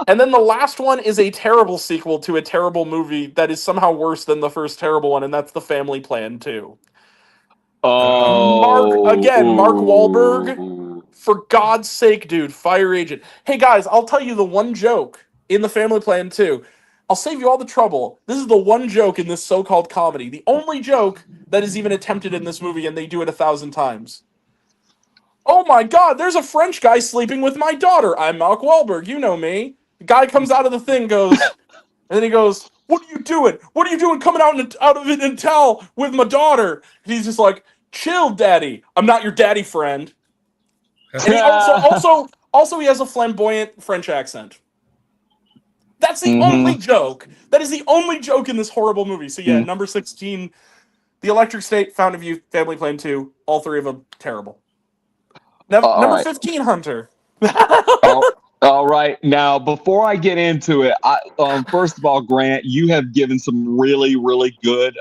And then the last one is a terrible sequel to a terrible movie that is somehow worse than the first terrible one, and that's The Family Plan 2. Oh, Mark Wahlberg. For God's sake, dude, fire agent. Hey guys, I'll tell you the one joke in The Family Plan 2. I'll save you all the trouble. This is the one joke in this so-called comedy. The only joke that is even attempted in this movie, and they do it 1,000 times. Oh my God, there's a French guy sleeping with my daughter. I'm Mark Wahlberg, you know me. The guy comes out of the thing, goes, and then he goes, "What are you doing? What are you doing coming out of it in towel with my daughter?" And he's just like, "Chill, daddy. I'm not your daddy friend." And he also he has a flamboyant French accent. That's the only joke. That is the only joke in this horrible movie. So yeah, number 16, The Electric State, Fountain of Youth, Family Plan 2, all three of them terrible. Number 15, Hunter. All right. Now, before I get into it, first of all, Grant, you have given some really, really good,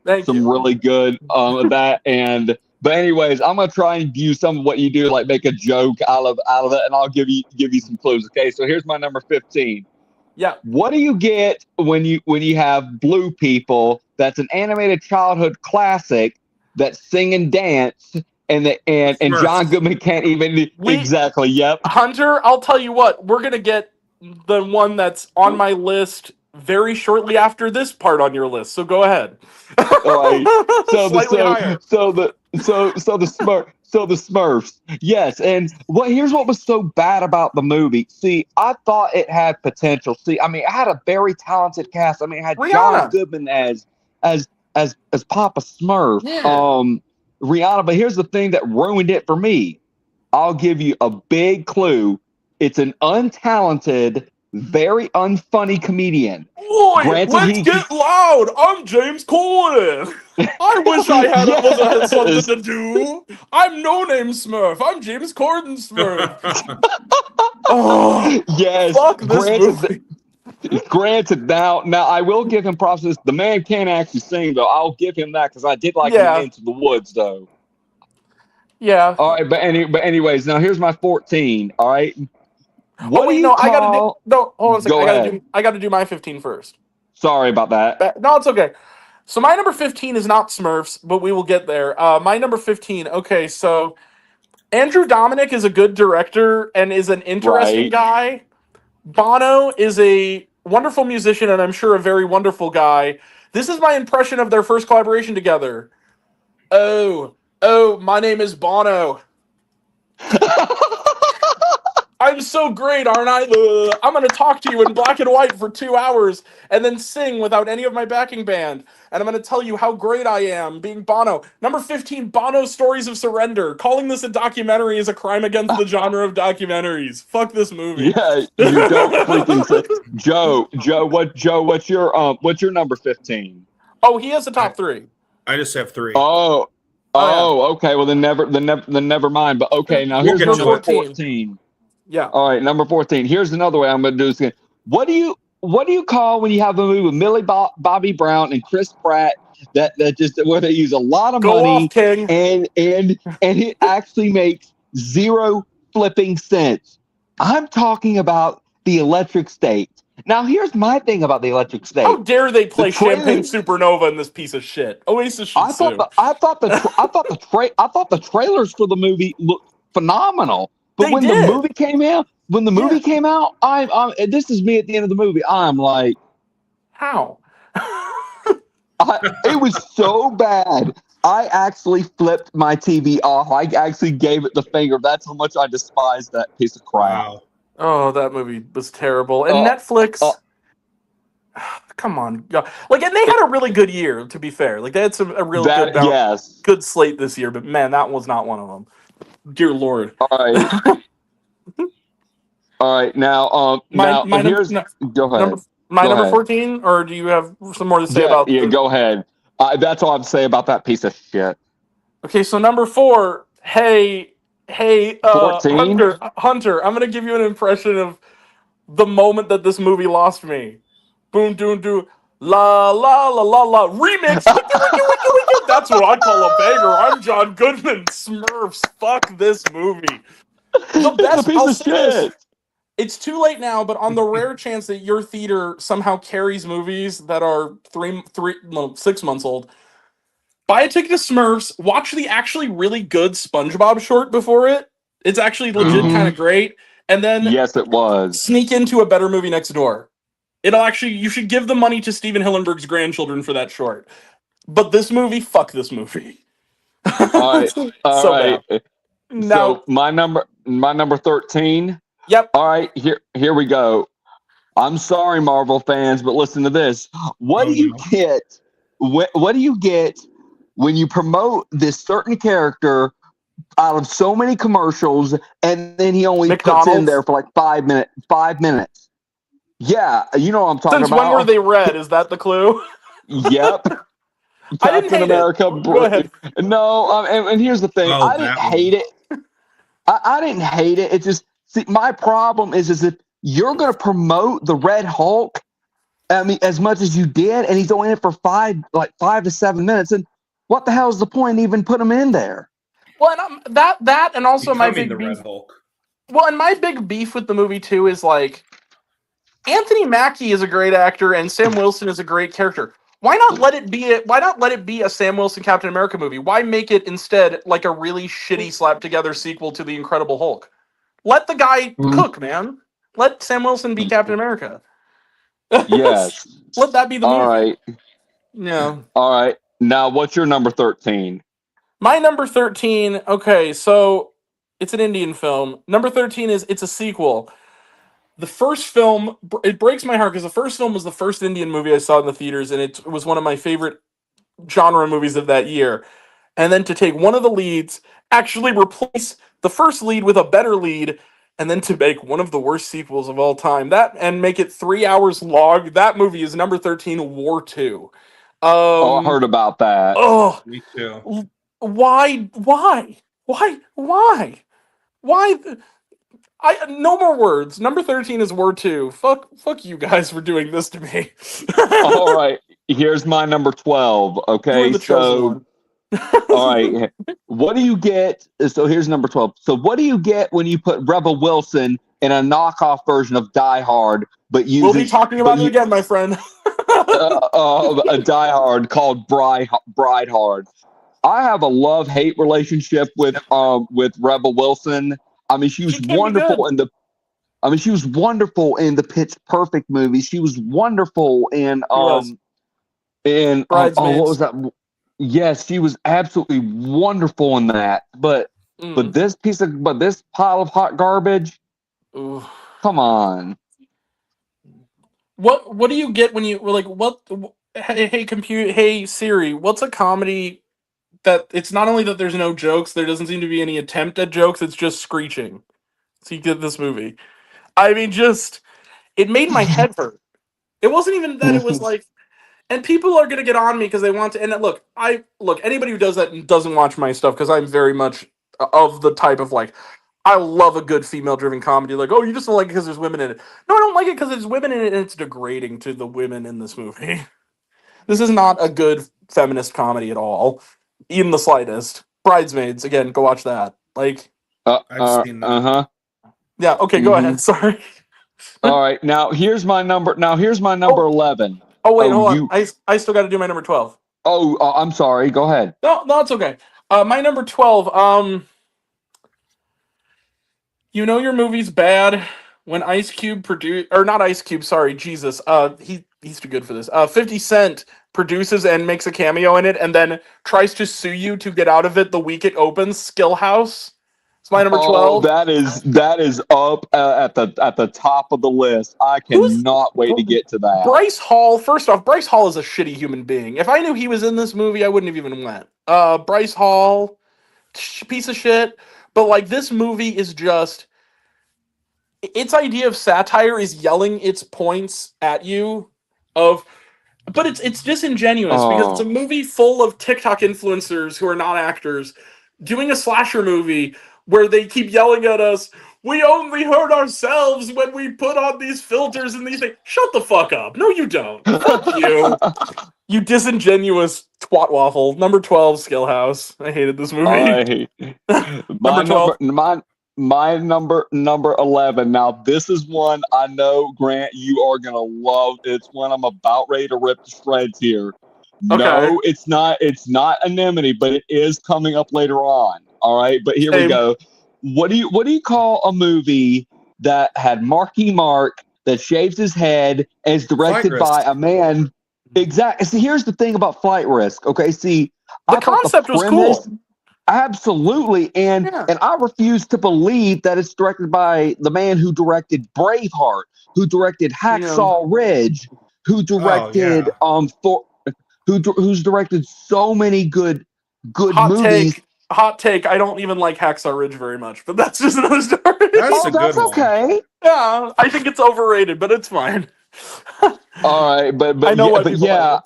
really good that. But anyways, I'm gonna try and use some of what you do, like make a joke out of it, and I'll give you some clues. Okay, so here's my number 15. Yeah. What do you get when you have Blue People? That's an animated childhood classic that sing and dance. And John Goodman can't even exactly. Yep. Hunter, I'll tell you what. We're gonna get the one that's on my list very shortly after this part on your list. So go ahead. All right. Higher. So the Smurfs. Yes. And here's what was so bad about the movie. See, I thought it had potential. See, I mean, it had a very talented cast. I mean, it had Rihanna. John Goodman as Papa Smurf. Yeah. Rihanna, but here's the thing that ruined it for me. I'll give you a big clue. It's an untalented, very unfunny comedian. Boy, let's get loud. I'm James Corden. I wish I had something to do. I'm No Name Smurf. I'm James Corden Smurf. Oh, yes. Fuck this movie. Granted, now I will give him props. The man can actually sing, though. I'll give him that because I did like him in Into the Woods, though. Yeah. All right, but anyways, now here's my 14. All right. Hold on a second. I gotta do my 15 first. Sorry about that. No, it's okay. So my number 15 is not Smurfs, but we will get there. My number 15. Okay, so Andrew Dominic is a good director and is an interesting guy. Bono is a wonderful musician and I'm sure a very wonderful guy. This is my impression of their first collaboration together. Oh, my name is Bono. I'm so great, aren't I? I'm going to talk to you in black and white for 2 hours and then sing without any of my backing band. And I'm going to tell you how great I am being Bono. Number 15, Bono's Stories of Surrender. Calling this a documentary is a crime against the genre of documentaries. Fuck this movie. Yeah, you don't freaking say. Joe, what's your number 15? Oh, he has the top 3. I just have 3. Oh, okay. Well, then never mind. But okay, now here's We'll get number to it. 14. Yeah. All right, number 14. Here's another way I'm going to do this again. What do you call when you have a movie with Millie Bobby Brown and Chris Pratt that just where they use a lot of money off, King. and it actually makes zero flipping sense? I'm talking about The Electric State. Now, here's my thing about The Electric State. How dare they play Champagne trailer- Supernova in this piece of shit? Oasis should I sue. thought the trailers for the movie looked phenomenal. But They when did. the movie came out, I'm this is me at the end of the movie. I'm like, How? it was so bad. I actually flipped my TV off. I actually gave it the finger. That's how much I despise that piece of crap. Wow. Oh, that movie was terrible. And Netflix, come on, like, and they had a really good year. To be fair, like they had a real good slate this year. But man, that was not one of them. Dear Lord. All right. All right. Now, here's. Go ahead. Number 14, or do you have some more to say about? Yeah, go ahead. That's all I have to say about that piece of shit. Okay, so number 4. Hey, 14? Hunter, I'm gonna give you an impression of the moment that this movie lost me. Boom, doom, doo, la la la la la remix. That's what I call a banger. I'm John Goodman. Smurfs. Fuck this movie. The best piece of shit. It's too late now, but on the rare chance that your theater somehow carries movies that are 6 months old, buy a ticket to Smurfs, watch the actually really good SpongeBob short before it. It's actually legit kind of great. And then yes, it was. Sneak into a better movie next door. You should give the money to Steven Hillenburg's grandchildren for that short. But this movie, fuck this movie. All right. All right. Now, so my number 13. Yep. All right, here we go. I'm sorry, Marvel fans, but listen to this. What do you get? What do you get when you promote this certain character out of so many commercials, and then he only puts in there for like 5 minutes? 5 minutes. Yeah, you know what I'm talking about. Since when were they red? Is that the clue? Yep. Captain America. Go ahead. No, and here's the thing. I didn't hate it. I didn't hate it. It's just. See, my problem is if you're going to promote the Red Hulk, I mean, as much as you did, and he's only in it for 5 to 7 minutes, and what the hell is the point even put him in there? Well, and that, and also my big beef. Red Hulk. Well, and my big beef with the movie too is like, Anthony Mackie is a great actor, and Sam Wilson is a great character. Why not let it be a Sam Wilson Captain America movie? Why make it instead like a really shitty slapped together sequel to The Incredible Hulk? Let the guy cook, man. Let Sam Wilson be Captain America. Yes. Let that be the movie. All right. Yeah. All right. Now, what's your number 13? My number 13, okay, so it's an Indian film. Number 13 it's a sequel. The first film, it breaks my heart because the first film was the first Indian movie I saw in the theaters, and it was one of my favorite genre movies of that year. And then to take one of the leads, actually replace the first lead with a better lead, and then to make one of the worst sequels of all time, and make it 3 hours long. That movie is number 13, War 2. I heard about that. Oh, me too. Why? No more words. Number 13 is War 2. Fuck you guys for doing this to me. All right, here's my number 12. Okay, so. All right. What do you get? So here's number 12. So what do you get when you put Rebel Wilson in a knockoff version of Die Hard, but we'll be talking about it again, my friend. A Die Hard called Bride Hard. I have a love-hate relationship with Rebel Wilson. I mean, she was wonderful in the Pitch Perfect movie. She was wonderful in what was that? Yes, she was absolutely wonderful in that. But this pile of hot garbage, Ooh. Come on. What do you get when you like what? Hey Siri, what's a comedy that it's not only that there's no jokes, there doesn't seem to be any attempt at jokes. It's just screeching. So you get this movie. I mean, just it made my head hurt. It wasn't even that. It was like, and people are gonna get on me because they want to. And look, anybody who does that and doesn't watch my stuff because I'm very much of the type of like, I love a good female-driven comedy. Like, oh, you just don't like it because there's women in it. No, I don't like it because there's women in it, and it's degrading to the women in this movie. This is not a good feminist comedy at all, even the slightest. Bridesmaids, again, go watch that. Like, I've seen that. Uh-huh. yeah, okay, go ahead. Sorry. All right. Now here's my number 11. Oh wait, hold you on. I still got to do my number 12. I'm sorry. Go ahead. No, it's okay. My number 12. You know your movie's bad when Ice Cube produced, or not Ice Cube. Sorry, Jesus. He's too good for this. 50 Cent produces and makes a cameo in it, and then tries to sue you to get out of it the week it opens. Skill House. It's my number 12. That is up at the top of the list. I cannot wait to get to that. Bryce Hall. First off, Bryce Hall is a shitty human being. If I knew he was in this movie, I wouldn't have even went. Bryce Hall, piece of shit. But like this movie is just its idea of satire is yelling its points at you but it's disingenuous because it's a movie full of TikTok influencers who are not actors doing a slasher movie where they keep yelling at us, we only hurt ourselves when we put on these filters and these things. Shut the fuck up. No, you don't. Fuck you. You disingenuous twat waffle. Number 12, Skill House. I hated this movie. Number 12. My number 11. Now, this is one I know, Grant, you are going to love. It's one I'm about ready to rip to shreds here. Okay. No, it's not Anemone, but it is coming up later on. All right, but here we go. What do you call a movie that had Marky Mark that shaves his head and is directed by a man? Exactly. See, here's the thing about Flight Risk. Okay, see, the concept was cool. Absolutely, and I refuse to believe that it's directed by the man who directed Braveheart, who directed Hacksaw Ridge, who directed who's directed so many good movies. Hot take. I don't even like Hacksaw Ridge very much, but that's just another story. That's okay. Yeah, I think it's overrated, but it's fine. All right, but I know what but people yeah. like.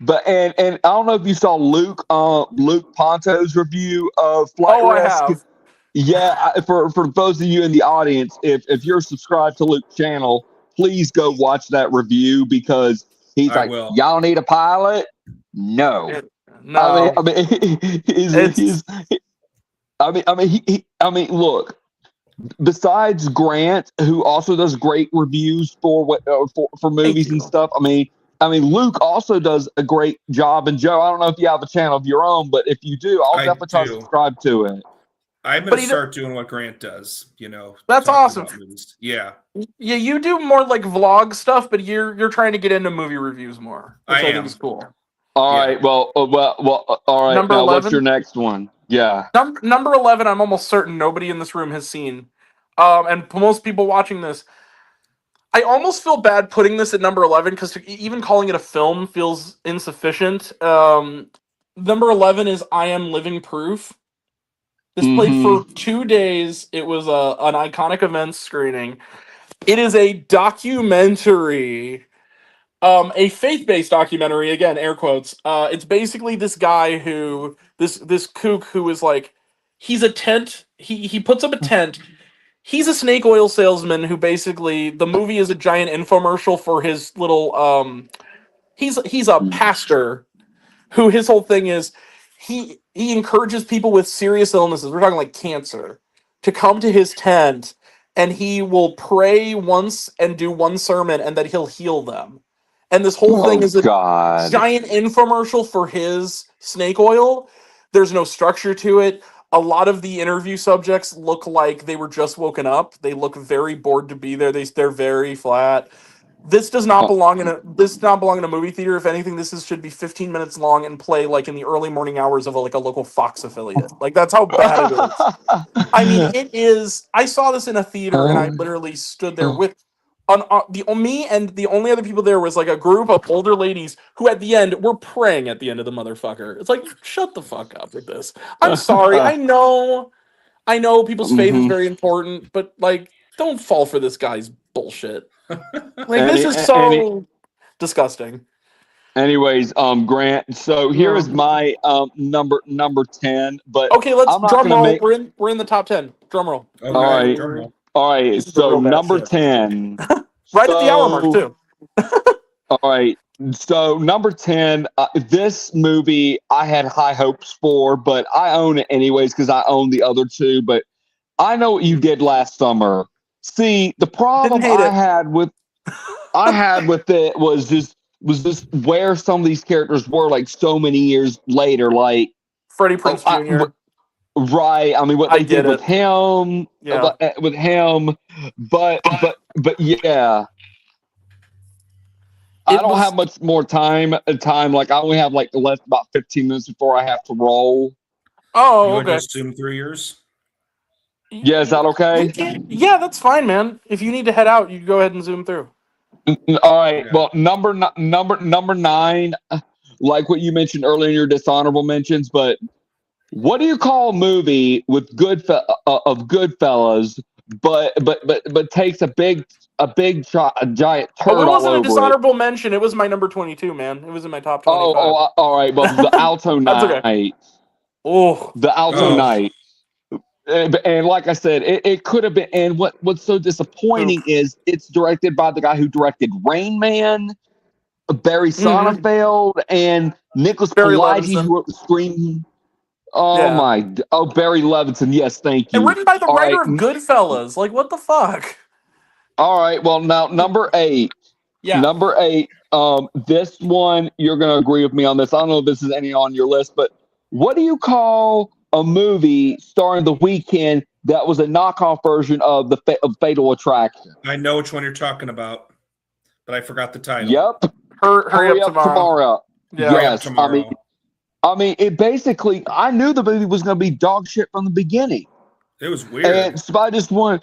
But and I don't know if you saw Luke Ponto's review of Flight Risk. I have. Yeah, for those of you in the audience, if you're subscribed to Luke's channel, please go watch that review because he's y'all need a pilot? No. No. I mean, look. Besides Grant, who also does great reviews for movies and stuff, I mean, Luke also does a great job. And Joe, I don't know if you have a channel of your own, but if you do, I'll definitely try to subscribe to it. I'm going to start doing what Grant does. That's awesome. Yeah. Yeah, you do more like vlog stuff, but you're trying to get into movie reviews more, which I think is cool. All right. Well. All right. Number now, 11? What's your next one? Yeah. Number 11. I'm almost certain nobody in this room has seen, and most people watching this. I almost feel bad putting this at number 11 because even calling it a film feels insufficient. Number 11 is I Am Living Proof. This played for 2 days. It was an iconic event screening. It is a documentary, a faith-based documentary. Again, air quotes. It's basically this guy who this kook who is like, he's a tent. He puts up a tent. He's a snake oil salesman who basically the movie is a giant infomercial for his little he's a pastor who his whole thing is he encourages people with serious illnesses, we're talking like cancer, to come to his tent and he will pray once and do one sermon and that he'll heal them. And this whole thing is a giant infomercial for his snake oil. There's no structure to it. A lot of the interview subjects look like they were just woken up. They look very bored to be there. They're very flat. This does not belong in a movie theater. If anything, should be 15 minutes long and play like in the early morning hours of a local Fox affiliate. Like that's how bad it is. I mean, it is. I saw this in a theater and I literally stood there with me and the only other people there was like a group of older ladies who at the end were praying at the end of the motherfucker. It's like, shut the fuck up with this. I'm sorry. I know people's faith is very important, but like, don't fall for this guy's bullshit. Like, this is so disgusting. Anyways, Grant. So here is my number 10. But okay, let's drum roll. We're in the top 10. Drum roll. Okay, all right. So number 10. Right at the hour mark too. All right. So number 10. This movie I had high hopes for, but I own it anyways because I own the other two. But I Know What You Did Last Summer. See, the problem I had with it was just where some of these characters were like so many years later, like Freddie Prinze Jr. Right. I mean, what they did with him, but yeah. I don't have much more time. Like I only have like left about 15 minutes before I have to roll. Oh, you okay. Assume 3 years. Yeah, is that okay? Yeah, that's fine, man. If you need to head out, you go ahead and zoom through. All right. Well, number 9, like what you mentioned earlier in your dishonorable mentions, but what do you call a movie with Goodfellas, but takes a giant turd it wasn't a dishonorable it? mention. It was my number 22, man. It was in my top 25. All right. Well, the Alto Night. Okay. Oh, the Alto Night. And like I said, it could have been. And what's so disappointing is it's directed by the guy who directed Rain Man, Barry Sonnenfeld, and Nicholas Pileggi, who wrote the Scream. Barry Levinson. Yes, thank you. And written by the writer of Goodfellas. Like, what the fuck? All right. Well, now number 8. Yeah. Number 8. This one you're gonna agree with me on this. I don't know if this is any on your list, but what do you call a movie starring The Weeknd that was a knockoff version of of Fatal Attraction? I know which one you're talking about, but I forgot the title. Yep. Hurry up tomorrow. Yeah. Yes. Tomorrow. I mean, it basically. I knew the movie was going to be dog shit from the beginning. It was weird. And so I just wanted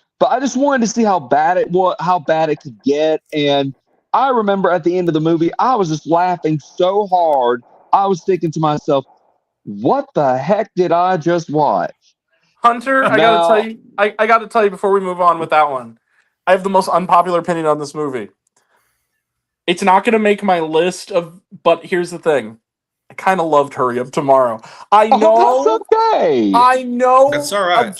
to see how bad it could get. And I remember at the end of the movie, I was just laughing so hard. I was thinking to myself, what the heck did I just watch? Hunter, I gotta tell you before we move on with that one. I have the most unpopular opinion on this movie. It's not gonna make my list but here's the thing. I kind of loved Hurry Up Tomorrow. I know that's okay. I know that's all right.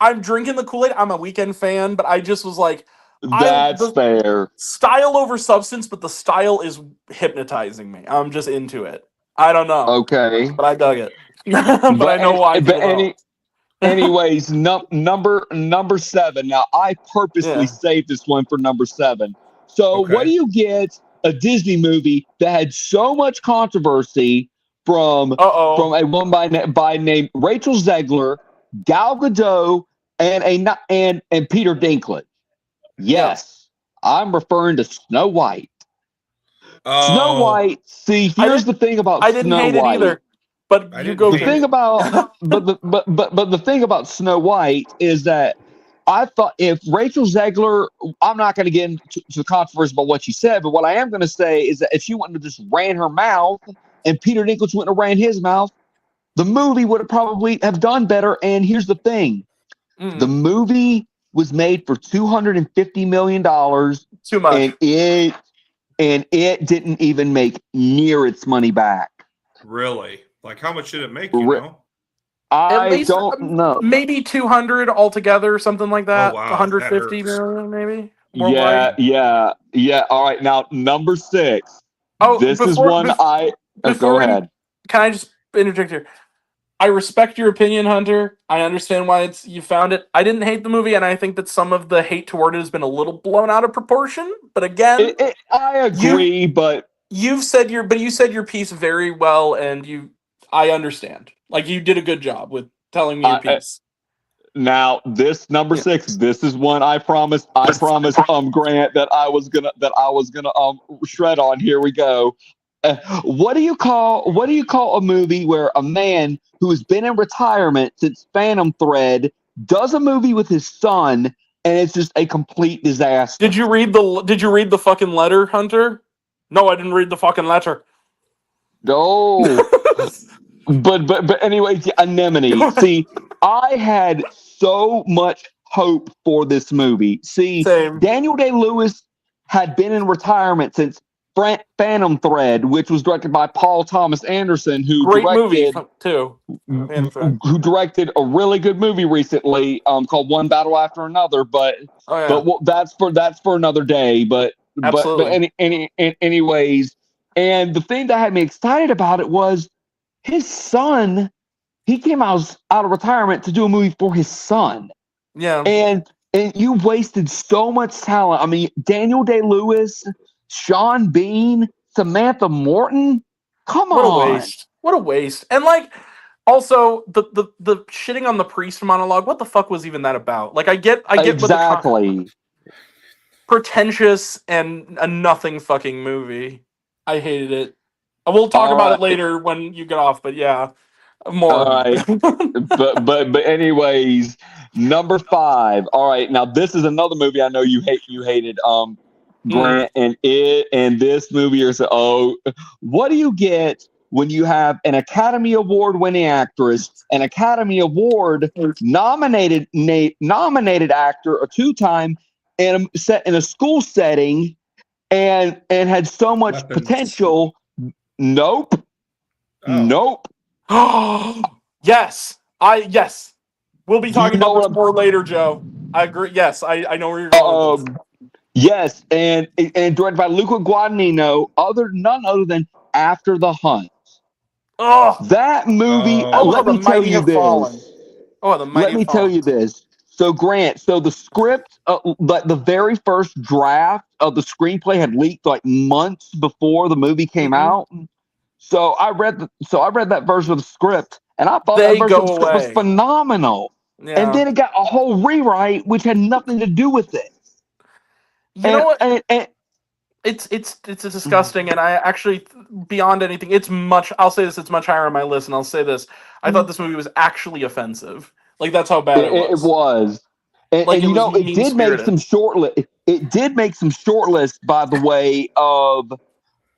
I'm drinking the Kool-Aid. I'm a Weeknd fan, but I just was like, that's fair. Style over substance, but the style is hypnotizing me. I'm just into it. I don't know. Okay. But I dug it. but I know why. Anyways, number 7. Now, I purposely saved this one for number 7. So, what do you get a Disney movie that had so much controversy from a woman by name Rachel Zegler, Gal Gadot, and Peter Dinklage? Yes, I'm referring to Snow White. Snow White. See, here's the thing about Snow White. I didn't hate it either. But you go. The thing about the thing about Snow White is that I thought if Rachel Zegler, I'm not going to get into the controversy about what she said, but what I am going to say is that if she wouldn't have just ran her mouth and Peter Dinklage wouldn't have ran his mouth, the movie would have probably have done better. And here's the thing: the movie was made for $250 million. Too much. And it didn't even make near its money back. Really? Like, how much did it make, you know? I don't know. Maybe 200 altogether, something like that. Oh, wow. 150 million, maybe? Yeah. All right, now, number 6. Oh, this is one go ahead. Can I just interject here? I respect your opinion, Hunter. I understand why you found it. I didn't hate the movie, and I think that some of the hate toward it has been a little blown out of proportion. But again, I agree. But you said your piece very well, and I understand. Like, you did a good job with telling me your piece. Now this number 6. This is one I promised. Grant that I was gonna shred on. Here we go. What do you call a movie where a man who has been in retirement since Phantom Thread does a movie with his son and it's just a complete disaster? Did you read the fucking letter, Hunter? No, I didn't read the fucking letter. No. But anyways, Anemone. See, I had so much hope for this movie. See, Same. Daniel Day-Lewis had been in retirement since Phantom Thread, which was directed by Paul Thomas Anderson, who movie too. Who directed a really good movie recently, called One Battle After Another. But that's for another day. But anyways, and the thing that had me excited about it was his son. He came out of retirement to do a movie for his son. Yeah, and you wasted so much talent. I mean, Daniel Day-Lewis, Sean Bean, Samantha Morton. Come on. What a waste. And like, also the shitting on the priest monologue. What the fuck was even that about? Like, I get exactly. Pretentious and a nothing fucking movie. I hated it. We'll talk about it later when you get off. But yeah, more. All right. but anyways, number 5. All right. Now this is another movie I know you hated. Grant, and this movie is what do you get when you have an Academy Award winning actress, an Academy Award nominated actor, a 2-time, and set in a school setting, and had so much potential? Nope. Yes. We'll be talking about this more later, Joe. I agree. Yes, I know where you're going with this. Yes, and directed by Luca Guadagnino, none other than After the Hunt. Oh, that movie! Let me tell you this. Let me tell you this. So, Grant, the script, the very first draft of the screenplay had leaked like months before the movie came out. So I read that version of the script, and I thought that version of the script was phenomenal. Yeah. And then it got a whole rewrite, which had nothing to do with it. You know what? It's disgusting, and I actually, beyond anything, I'll say this, it's much higher on my list, and I'll say this. I thought this movie was actually offensive. Like, that's how bad it was. It was. And you know, it did make some shortlist. It did make some shortlist, by the way, of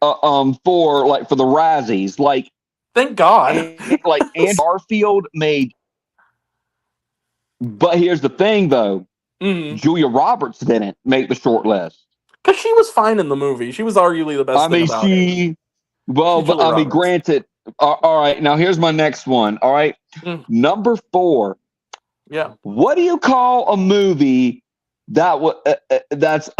for the Razzies. Like, thank God. Like, Andrew Garfield made. But here's the thing, though. Julia Roberts didn't make the short list. Because she was fine in the movie. She was arguably the best thing about it. Well, but I mean, granted. All right, now here's my next one. All right. Number 4. Yeah. What do you call a movie that's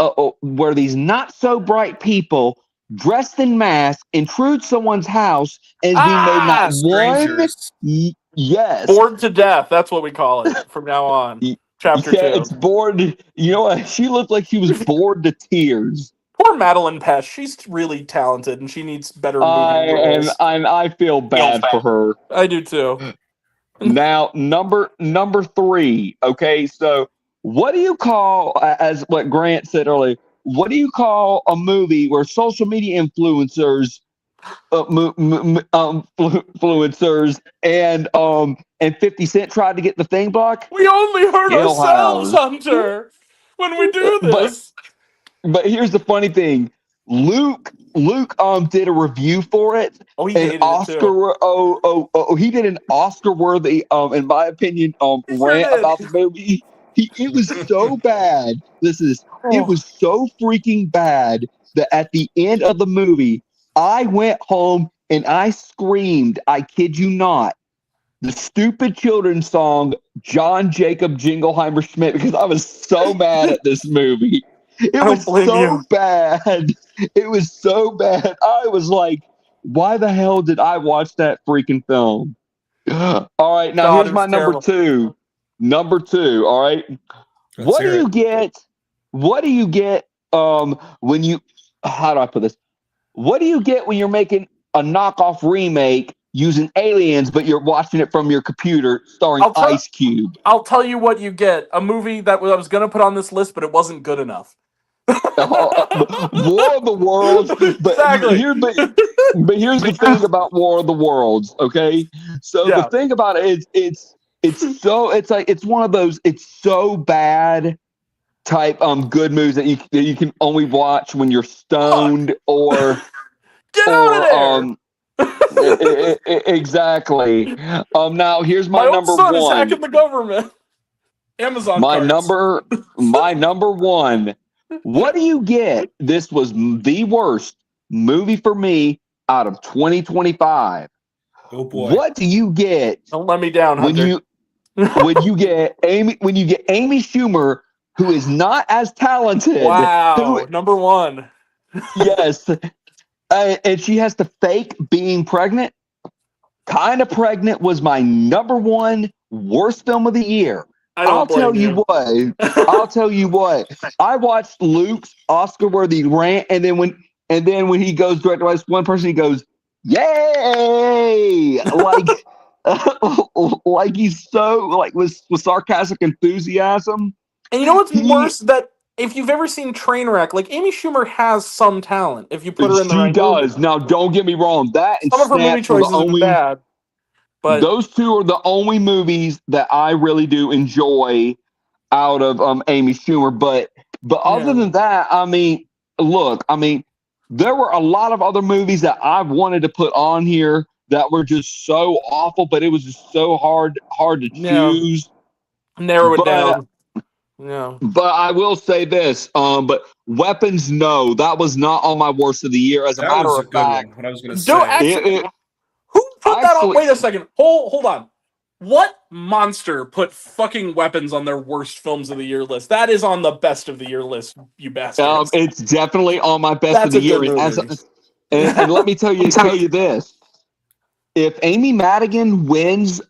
where these not so bright people dressed in masks intrude someone's house and being made not strangers. one? Yes. Bored to death. That's what we call it from now on. Chapter 2. It's bored. You know what? She looked like she was bored to tears. Poor Madeline Pesh. She's really talented, and she needs better movie roles. And I feel bad for her. I do too. Now, number 3. Okay, so what do you call, as what Grant said earlier, what do you call a movie where social media influencers and 50 Cent tried to get the thing blocked? We only hurt ourselves, Hunter, when we do this. But here's the funny thing. Luke did a review for it. Oh, he hated it too. He did an Oscar-worthy, in my opinion, rant about the movie. It was so bad. It was so freaking bad that at the end of the movie, I went home and I screamed, I kid you not, the stupid children's song, John Jacob Jingleheimer Schmidt, because I was so mad at this movie. It was so bad. It was so bad. I was like, why the hell did I watch that freaking film? All right, now here's my number 2. Number 2, all right? What do you get when you, how do I put this? What do you get when you're making a knockoff remake using aliens, but you're watching it from your computer, starring Ice Cube. I'll tell you what you get. A movie that I was going to put on this list, but it wasn't good enough. War of the Worlds. But Exactly. here's the thing about War of the Worlds, okay? So the thing about it is it's one of those it's so bad type good movies that you can only watch when you're stoned or get out of there. Exactly. Now here's my number son one. Is hacking the government. Amazon. My number one. What do you get? This was the worst movie for me out of 2025. Oh boy. What do you get? Don't let me down, Hunter. when you get Amy Schumer, who is not as talented. Wow, number one. Yes. And she has to fake being pregnant. Kind of Pregnant was my number one worst film of the year. I'll tell you what. I watched Luke's Oscar-worthy rant, and then when he goes direct to one person, he goes, "Yay!" like he's so with sarcastic enthusiasm. And you know what's worse? That if you've ever seen Trainwreck, like Amy Schumer has some talent if you put her in the right She does. movie. Now, don't get me wrong. That and some of her movie choices are bad. But those two are the only movies that I really do enjoy out of Amy Schumer. But other than that, I mean, look, there were a lot of other movies that I wanted to put on here that were just so awful, but it was just so hard to choose. Narrow it down. Yeah. But I will say this, but Weapons, no, that was not on my worst of the year. As a matter of fact, what I was going to say. Who put that on? Wait a second. Hold on. What monster put fucking Weapons on their worst films of the year list? That is on the best of the year list, you bastards. It's definitely on my best of the year. And let me tell you this. If Amy Madigan wins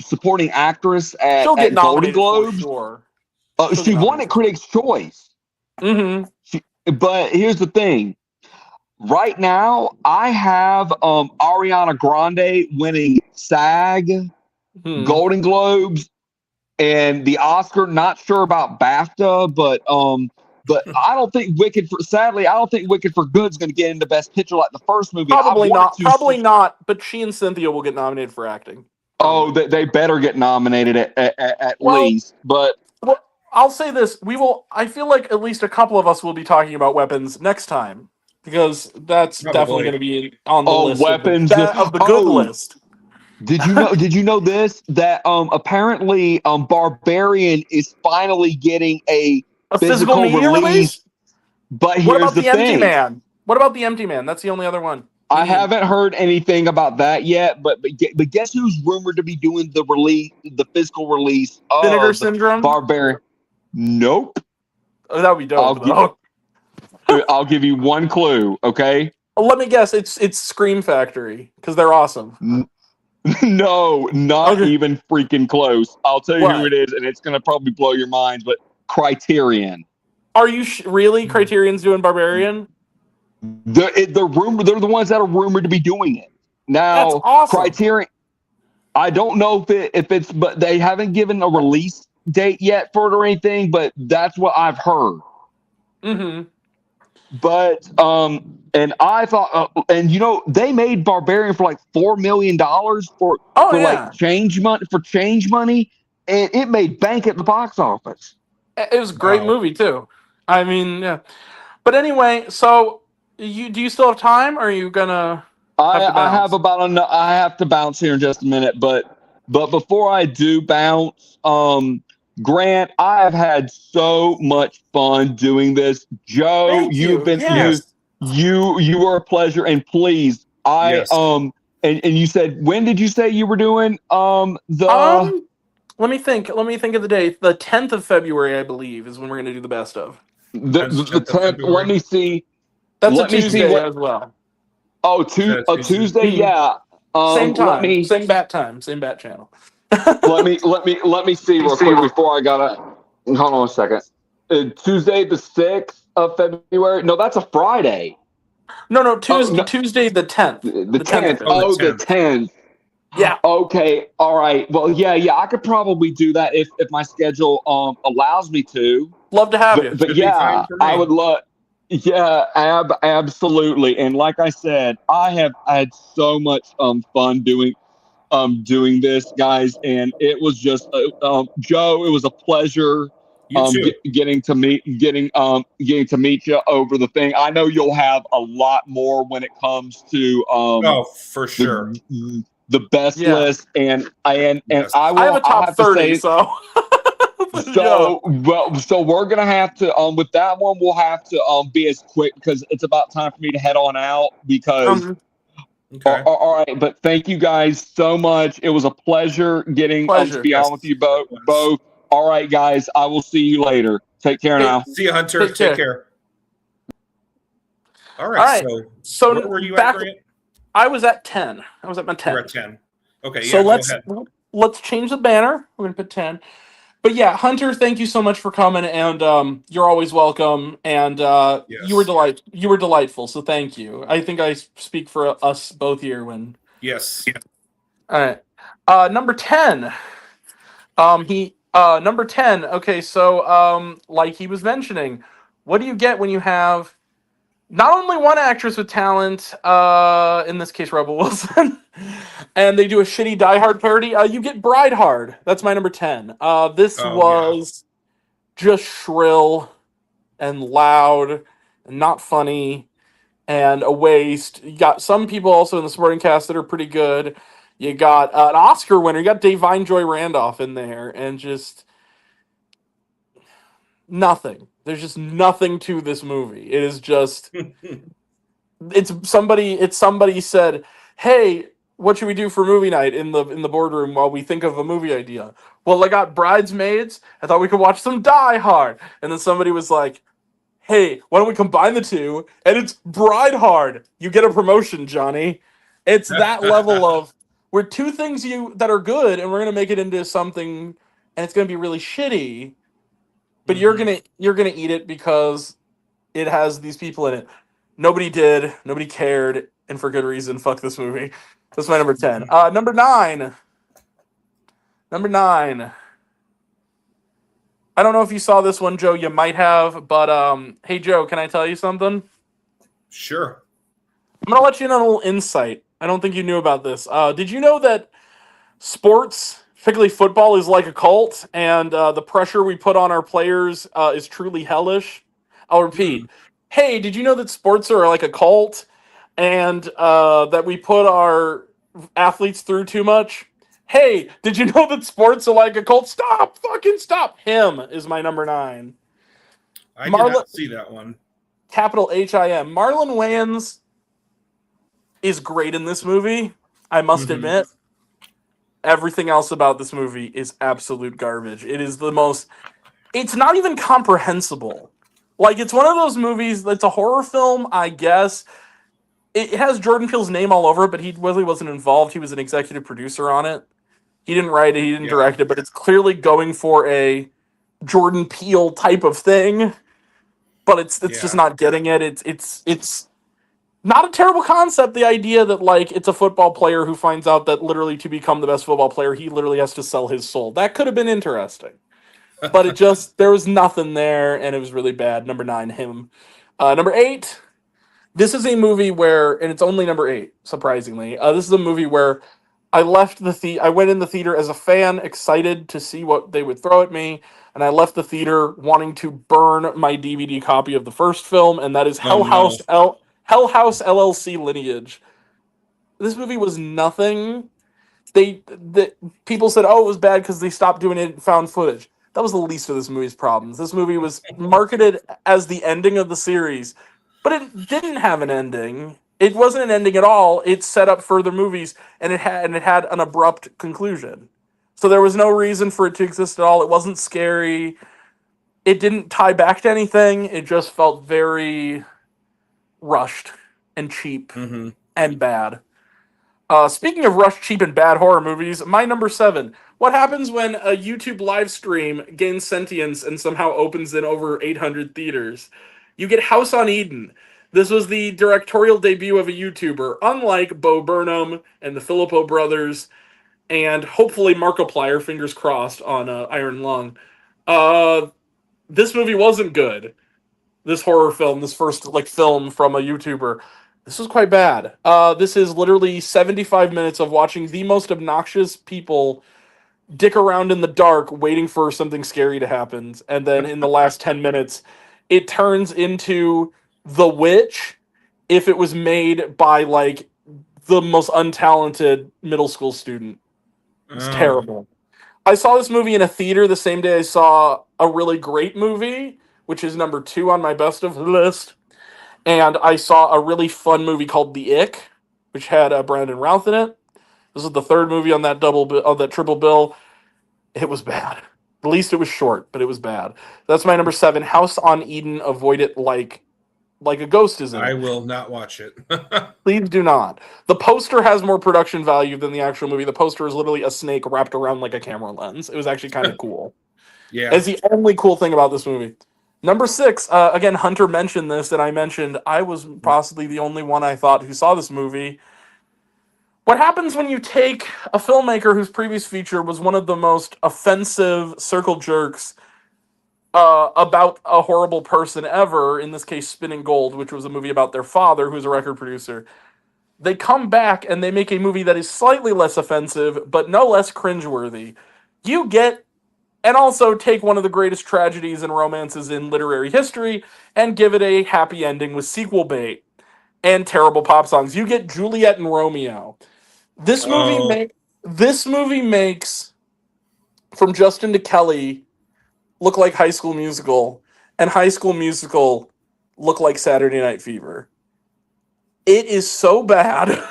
supporting actress at Golden Globes, sure. She won at Critics' Choice. Mm-hmm. But here's the thing. Right now, I have Ariana Grande winning SAG, Golden Globes, and the Oscar. Not sure about BAFTA, but I don't think Wicked for Good's going to get into Best Picture like the first movie. Probably not. But she and Cynthia will get nominated for acting. Oh, they better get nominated at least. But I'll say this: I feel like at least a couple of us will be talking about Weapons next time. Because that's definitely going to be on the list Weapons of the good list. Did you know this? That apparently Barbarian is finally getting a physical release. But here's what about the thing. Empty Man? What about the Empty Man? That's the only other one. I haven't heard anything about that yet. But guess who's rumored to be doing the physical release of Vinegar Syndrome? Barbarian? Nope. Oh, that would be dope. I'll give you one clue, okay? Let me guess. It's Scream Factory because they're awesome. No, not even freaking close. I'll tell you who it is, and it's going to probably blow your minds. But Criterion. Are you really Criterion's doing Barbarian? They're rumored. They're the ones that are rumored to be doing it. Now, that's awesome. Criterion. I don't know if it's, but they haven't given a release date yet for it or anything. But that's what I've heard. Mm-hmm. But and I thought, and they made Barbarian for like $4 million for change money, and it made bank at the box office. It was a great movie too. I mean, yeah. But anyway, so do you still have time? Or are you gonna? I have to bounce here in just a minute, but before I do bounce, Grant, I have had so much fun doing this. Joe, you've been you were a pleasure, and please, and you said, when did you say you were doing let me think of the date. The 10th of February, I believe, is when we're going to do the best of. The 10th. Let me see. That's a Tuesday as well. Oh, Tuesday, yeah. Same time, same bat time, same bat channel. let me see real quick before I gotta hold on a second. Tuesday the 6th of February. No, that's a Friday. No, Tuesday, no. Tuesday the 10th. The 10th. 10th. Oh, Oh, the the 10th. Yeah. Okay. All right. Well, yeah. I could probably do that if my schedule allows me to. Love to have you. But Should be fine yeah, for I me. would love. Yeah, absolutely. And like I said, I have had so much fun doing this, guys, and it was just Joe. It was a pleasure You too. getting to meet you over the thing. I know you'll have a lot more when it comes to Oh, for sure. the best Yeah. list, and Yes. I have a I'll top have to 30, say. so. So so we're gonna have to with that one we'll have to be as quick because it's about time for me to head on out because Okay. all right, but thank you guys so much. It was a pleasure getting to Pleasure. be on Yes. with you both. All right, guys, I will see you later. Take care Hey, now. See you, Hunter. Take Take care. care. All All right. right. So So where were you back, at, Grant? I was at 10. I was at my 10. You're at 10. Okay. So Yeah. Go ahead. let's change the banner. We're gonna put 10. But yeah, Hunter, thank you so much for coming, and you're always welcome. And you were Yes. you were delightful. So thank you. I think I speak for us both here when. Yes. All right. Number 10. Number 10. Okay, so like he was mentioning, what do you get when you have not only one actress with talent, in this case Rebel Wilson, and they do a shitty Die Hard parody? You get Bride Hard. That's my number 10. This Oh, yeah. was just shrill and loud and not funny and a waste. You got some people also in the supporting cast that are pretty good. You got an Oscar winner. You got Davine Joy Randolph in there, and just nothing. There's just nothing to this movie. It is just it's somebody said, "Hey, what should we do for movie night in the boardroom while we think of a movie idea?" Well, I got Bridesmaids. I thought we could watch some Die Hard, and then somebody was like, "Hey, why don't we combine the two?" And it's Bride Hard. You get a promotion, Johnny. It's that level of we're two things that are good, and we're gonna make it into something, and it's gonna be really shitty. But you're gonna eat it because it has these people in it. Nobody did. Nobody cared, and for good reason. Fuck this movie. That's my number 10. Number 9. Number 9. I don't know if you saw this one, Joe. You might have, but hey, Joe, can I tell you something? Sure. I'm gonna let you in on a little insight. I don't think you knew about this. Did you know that sports, particularly football, is like a cult, and the pressure we put on our players is truly hellish? I'll repeat. Hey, did you know that sports are like a cult, and that we put our athletes through too much? Hey, did you know that sports are like a cult? Stop! Fucking stop! Him is my number 9. I did Marlon, not see that one. capital H-I-M. Marlon Wayans is great in this movie, I must admit. Everything else about this movie is absolute garbage. It is the most... It's not even comprehensible. Like, it's one of those movies that's a horror film, I guess. It has Jordan Peele's name all over it, but he really wasn't involved. He was an executive producer on it. He didn't write it, he didn't direct it, but it's clearly going for a Jordan Peele type of thing. But it's just not getting it. It's not a terrible concept, the idea that, like, it's a football player who finds out that literally to become the best football player, he literally has to sell his soul. That could have been interesting. But there was nothing there, and it was really bad. Number 9, him. Number 8, this is a movie where, and it's only number 8, surprisingly. This is a movie where I went in the theater as a fan, excited to see what they would throw at me, and I left the theater wanting to burn my DVD copy of the first film, and that is Hell House LLC Lineage. This movie was nothing. People said, "Oh, it was bad because they stopped doing it found footage." That was the least of this movie's problems. This movie was marketed as the ending of the series, but it didn't have an ending. It wasn't an ending at all. It set up further movies, and it had an abrupt conclusion. So there was no reason for it to exist at all. It wasn't scary. It didn't tie back to anything. It just felt very rushed and cheap and bad. Speaking of rushed, cheap, and bad horror movies, my number 7. What happens when a YouTube live stream gains sentience and somehow opens in over 800 theaters? You get House on Eden. This was the directorial debut of a YouTuber, unlike Bo Burnham and the Filippo brothers, and hopefully Markiplier, fingers crossed, on Iron Lung. This movie wasn't good. This horror film, this first film from a YouTuber, this was quite bad. This is literally 75 minutes of watching the most obnoxious people dick around in the dark waiting for something scary to happen, and then in the last 10 minutes it turns into The Witch if it was made by the most untalented middle school student. It's terrible. I saw this movie in a theater the same day I saw a really great movie, which is number 2 on my best of list, and I saw a really fun movie called The Ick, which had Brandon Routh in it. This is the third movie on that triple bill. It was bad. At least it was short, but it was bad. That's my number 7. House on Eden. Avoid it like a ghost is in it. I will not watch it. Please do not. The poster has more production value than the actual movie. The poster is literally a snake wrapped around like a camera lens. It was actually kind of cool. Yeah. It's the only cool thing about this movie. Number 6, again, Hunter mentioned this, and I mentioned I was possibly the only one I thought who saw this movie. What happens when you take a filmmaker whose previous feature was one of the most offensive circle jerks about a horrible person ever, in this case Spinning Gold, which was a movie about their father, who's a record producer. They come back and they make a movie that is slightly less offensive, but no less cringeworthy. You get, and also take one of the greatest tragedies and romances in literary history and give it a happy ending with sequel bait and terrible pop songs. You get Juliet and Romeo. This movie makes From Justin to Kelly look like High School Musical, and High School Musical look like Saturday Night Fever. It is so bad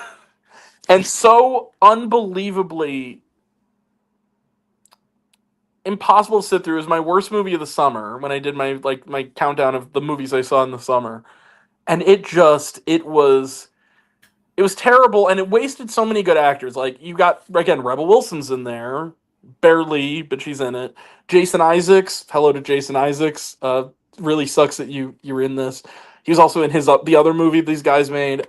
and so unbelievably impossible to sit through. It was my worst movie of the summer when I did my countdown of the movies I saw in the summer. And it was terrible, and it wasted so many good actors. Like, you got, again, Rebel Wilson's in there. Barely, but she's in it. Jason Isaacs. Hello to Jason Isaacs. Really sucks that you're in this. He was also in the other movie these guys made. Derek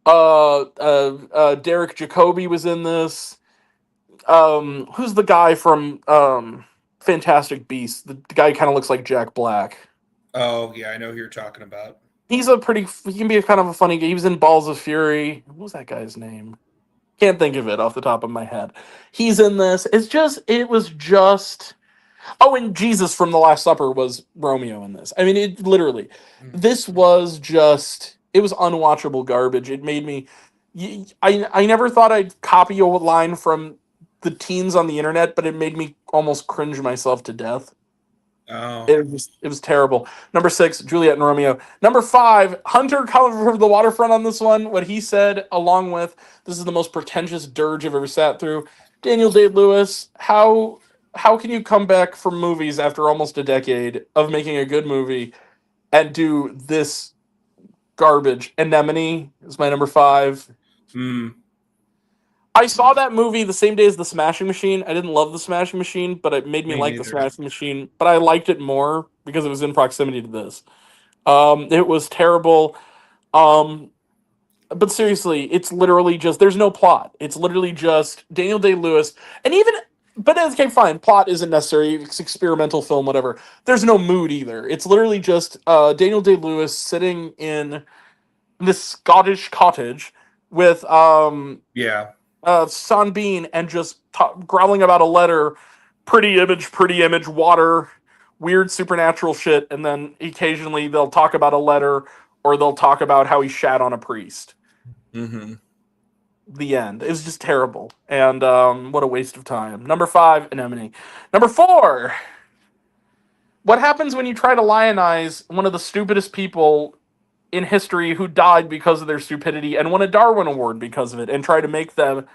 Jacobi was in this. Who's the guy from Fantastic Beasts? The guy who kind of looks like Jack Black. Oh, yeah, I know who you're talking about. He can be kind of a funny guy. He was in Balls of Fury. What was that guy's name? Can't think of it off the top of my head. He's in this. It was just... Oh, and Jesus from The Last Supper was Romeo in this. I mean, it literally... This was just... It was unwatchable garbage. It made me... I never thought I'd copy a line from the teens on the internet, but it made me almost cringe myself to death. Oh. It was terrible. Number 6, Juliet and Romeo. Number 5, Hunter covered the waterfront on this one. What he said, along with, this is the most pretentious dirge I've ever sat through. Daniel Day-Lewis, how can you come back from movies after almost a decade of making a good movie and do this garbage? Anemone is my number 5. I saw that movie the same day as The Smashing Machine. I didn't love The Smashing Machine, but it made me like neither. The Smashing Machine. But I liked it more because it was in proximity to this. It was terrible. But seriously, it's literally just... There's no plot. It's literally just Daniel Day-Lewis. And even... But okay, fine. Plot isn't necessary. It's experimental film, whatever. There's no mood either. It's literally just Daniel Day-Lewis sitting in this Scottish cottage with... Sean Bean, and just growling about a letter, pretty image, water, weird supernatural shit, and then occasionally they'll talk about a letter, or they'll talk about how he shat on a priest. Mm-hmm. The end. It was just terrible, and what a waste of time. Number 5, Anemone. Number 4, what happens when you try to lionize one of the stupidest people in history who died because of their stupidity and won a Darwin Award because of it, and try to make them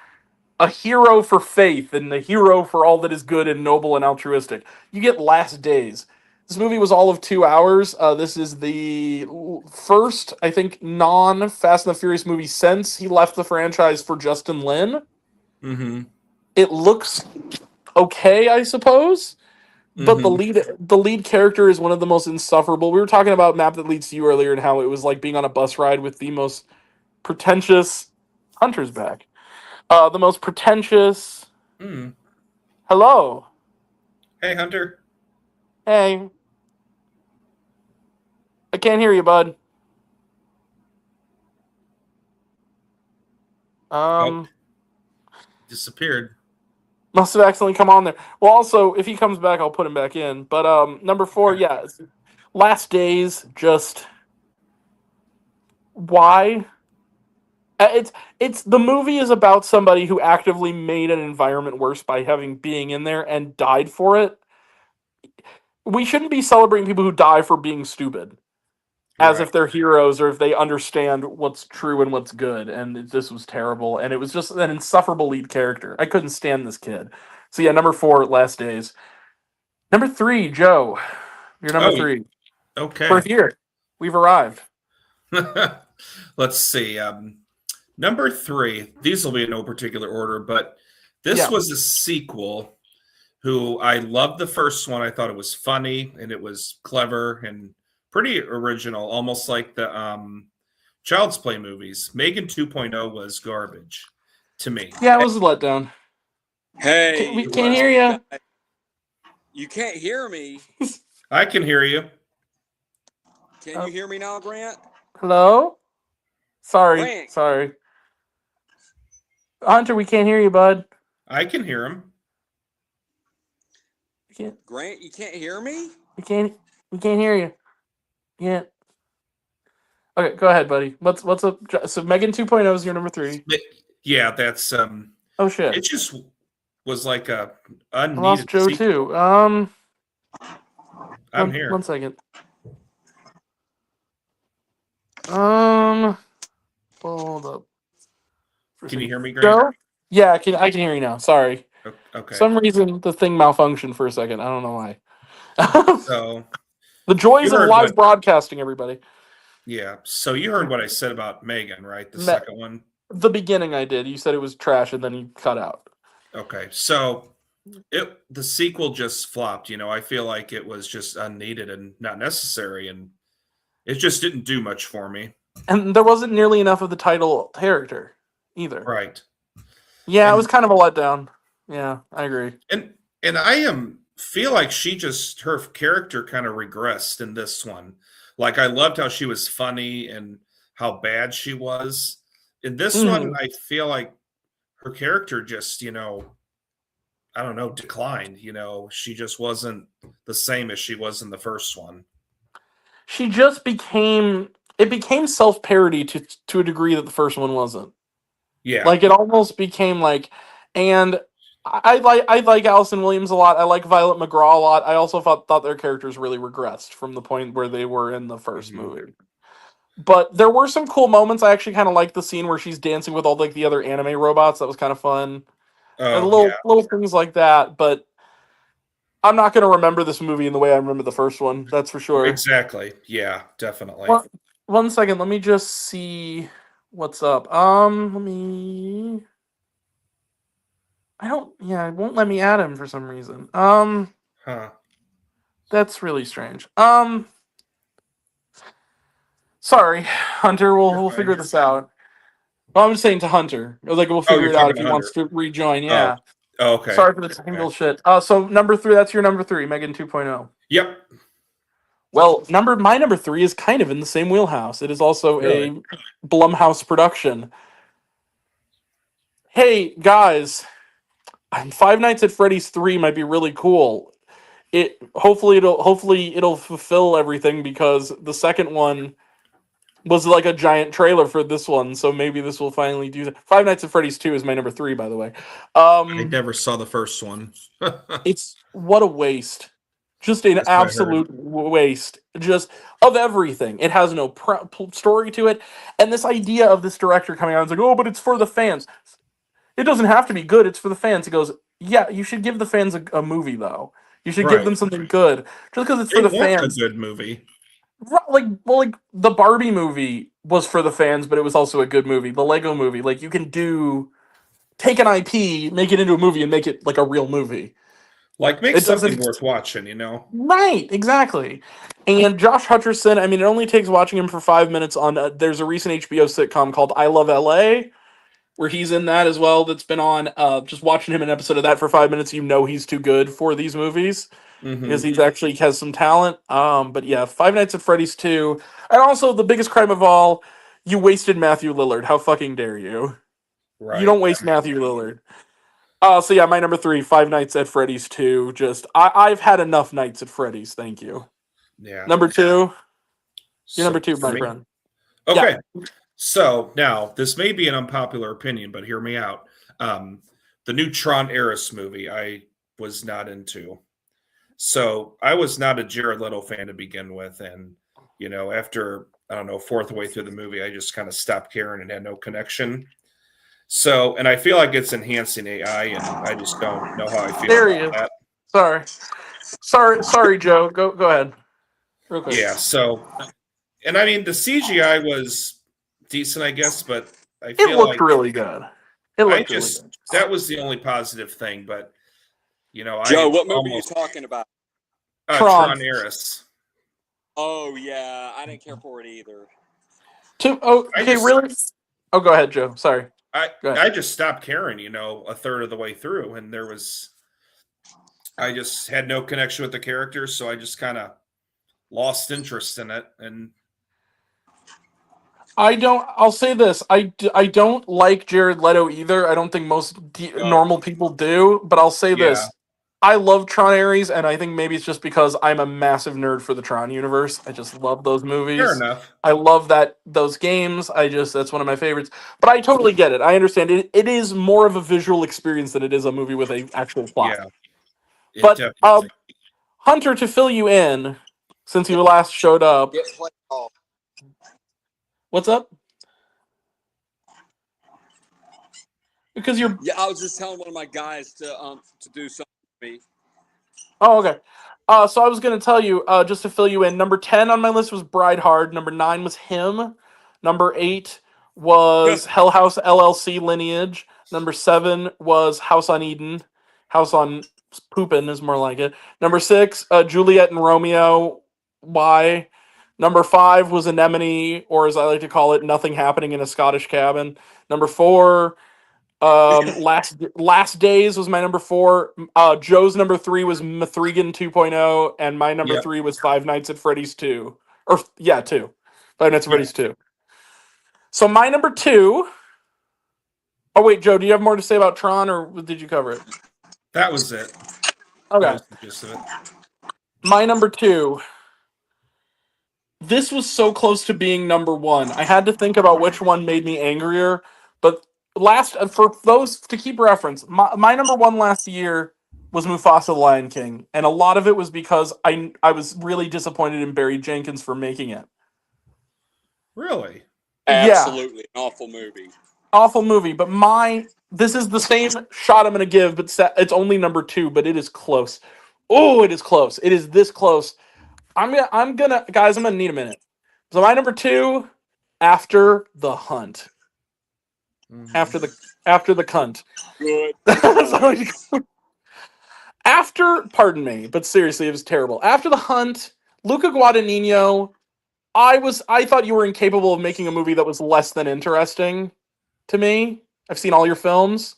a hero for faith and a hero for all that is good and noble and altruistic? You get Last Days. This movie was all of 2 hours. This is the first, I think, non-Fast and the Furious movie since he left the franchise for Justin Lin. Mm-hmm. It looks okay, I suppose. but Mhm. the lead character is one of the most insufferable. We were talking about Map That Leads to You earlier and how it was like being on a bus ride with the most pretentious Hunter's back. The most pretentious. Mm. Hello. Hey, Hunter. Hey. I can't hear you, bud. Oh, disappeared. Must have accidentally come on there. Well, also, if he comes back, I'll put him back in. But number 4, Okay. yeah, Last Days. Just why? It's the movie is about somebody who actively made an environment worse by having being in there and died for it. We shouldn't be celebrating people who die for being stupid, as Right. if they're heroes or if they understand what's true and what's good. And this was terrible, and it was just an insufferable lead character. I couldn't stand this kid. So yeah, number 4, Last Days. Number 3, Joe. You're number Oh, 3. We're okay. here. We've arrived. Let's see. Number 3. These will be in no particular order, but this Yeah. was a sequel. Who I loved the first one. I thought it was funny and it was clever and pretty original, almost like the Child's Play movies. Megan 2.0 was garbage to me. Yeah, it was a letdown. We Hey, can't hear you. you can't hear me. I can hear you. Can you hear me now, Grant? Hello? Sorry. Grant. Sorry. Hunter, we can't hear you, bud. I can hear him. Grant, you can't hear me? We can't hear you. Yeah. Okay, go ahead, buddy. What's up? So Megan 2.0 is your number 3. Yeah, that's Oh shit. it just was like a I unneeded lost Joe sequel. too. I'm here. 1 second. Hold up. Can you hear me, Grant? Joe? Yeah, I can hear you now. Sorry. Okay. For some reason the thing malfunctioned for a second. I don't know why. So the joys you of heard live broadcasting, everybody. yeah. So you heard what I said about Megan, right? The second one. The beginning I did. You said it was trash and then you cut out. Okay. So the sequel just flopped, I feel like it was just unneeded and not necessary, and it just didn't do much for me. And there wasn't nearly enough of the title character either. Right. Yeah, And it was kind of a letdown. Yeah, I agree. And I feel like her character kind of regressed in this one. Like I loved how she was funny and how bad she was. In this one, I feel like her character just, I don't know, declined. She just wasn't the same as she was in the first one. She just became self-parody to a degree that the first one wasn't. Yeah. Like it almost became like, and I like Allison Williams a lot. I like Violet McGraw a lot. I also thought their characters really regressed from the point where they were in the 1st movie. But there were some cool moments. I actually kind of liked the scene where she's dancing with all like the other anime robots. That was kind of fun. And little things like that. But I'm not going to remember this movie in the way I remember the first one. That's for sure. Exactly. Yeah, definitely. 1 second. Let me just see what's up. Let me. It won't let me add him for some reason. That's really strange. Sorry, Hunter. We'll figure this out. Well, I'm just saying to Hunter. Like we'll figure it out if he wants to rejoin. Yeah. Oh, okay. Sorry for the technical shit. So number 3. That's your number 3, Megan 2.0. Yep. Well, my number 3 is kind of in the same wheelhouse. It is also a Blumhouse production. Hey guys, Five Nights at Freddy's 3 might be really cool. Hopefully it'll fulfill everything because the second one was like a giant trailer for this one, so maybe this will finally do that. Five Nights at Freddy's 2 is my number 3, by the way. I never saw the first one. It's what a waste. Just an absolute waste. Just of everything. It has no story to it. And this idea of this director coming out and like, oh, but it's for the fans. It doesn't have to be good. It's for the fans. He goes, yeah, you should give the fans a movie, though. You should give them something good. Just because it's for the fans. A good movie. Like the Barbie movie was for the fans, but it was also a good movie. The Lego movie, like you can take an IP, make it into a movie, and make it like a real movie. Like, make It something doesn't. worth watching, you know? Right, exactly. And Josh Hutcherson, I mean, it only takes watching him for 5 minutes on. There's a recent HBO sitcom called I Love LA, where he's in that as well. That's been on. Just watching him in an episode of that for 5 minutes, you know he's too good for these movies Mm-hmm. because he's actually has some talent. But yeah, Five Nights at Freddy's 2, and also the biggest crime of all, you wasted Matthew Lillard. How fucking dare you? Right. You don't waste Matthew Lillard. So yeah, my number 3, Five Nights at Freddy's 2. Just I've had enough nights at Freddy's. Thank you. Yeah. Number 2. You're So, number 2, for my me? friend. Okay. So now this may be an unpopular opinion, but hear me out. The new Tron Eris movie, I was not into. So I was not a Jared Leto fan to begin with, and you know, after I don't know, fourth way through the movie, I just kind of stopped caring and had no connection. So, and I feel like it's enhancing AI, and I just don't know how I feel There he is. about that. Sorry, Joe. Go ahead. Real quick. Yeah. So, and I mean, the CGI was decent, I guess, but I It feel looked like really good. It looked really good. that was the only positive thing. But you know, Joe, I what movie almost are you talking about? Tron. Tron Eris. Oh yeah, I didn't care for it either. Really? Oh, go ahead, Joe. Sorry. Go ahead. I just stopped caring, you know, a third of the way through, and I just had no connection with the characters, so I just kind of lost interest in it. And I'll say this. I don't like Jared Leto either. I don't think most normal people do, but I'll say this. I love Tron Ares, and I think maybe it's just because I'm a massive nerd for the Tron universe. I just love those movies. Fair enough. I love those games. That's one of my favorites. But I totally get it. I understand it. It is more of a visual experience than it is a movie with a actual plot. Yeah. But Hunter, to fill you in, since you last showed up, what's up? Because you're. Yeah, I was just telling one of my guys to do something for me. Oh, okay. So I was going to tell you, just to fill you in, number 10 on my list was Bride Hard. Number 9 was Him. Number 8 was Hell House LLC Lineage. Number 7 was House on Eden. House on Poopin' is more like it. Number 6, Juliet and Romeo. Why? Number 5 was Anemone, or as I like to call it, Nothing Happening in a Scottish Cabin. Number 4... Last Days was my number 4. Joe's number 3 was Mithrigan 2.0, and my number 3 was Five Nights at Freddy's 2. 2. Five Nights at Freddy's 2. So my number 2. Oh wait, Joe, do you have more to say about Tron, or did you cover it? That was it. Okay. That was the gist of it. My number 2. This was so close to being number 1. I had to think about which one made me angrier, but for those to keep reference, my number 1 last year was Mufasa the Lion King, and a lot of it was because I was really disappointed in Barry Jenkins for making it. Really? Absolutely, an awful movie. Awful movie, but this is the same shot I'm going to give, but it's only number 2, but it is close. Oh, it is close. It is this close. Guys, I'm gonna need a minute. So my number 2, After the Hunt. After the cunt. Good. Pardon me, but seriously, it was terrible. After the Hunt, Luca Guadagnino, I thought you were incapable of making a movie that was less than interesting to me. I've seen all your films.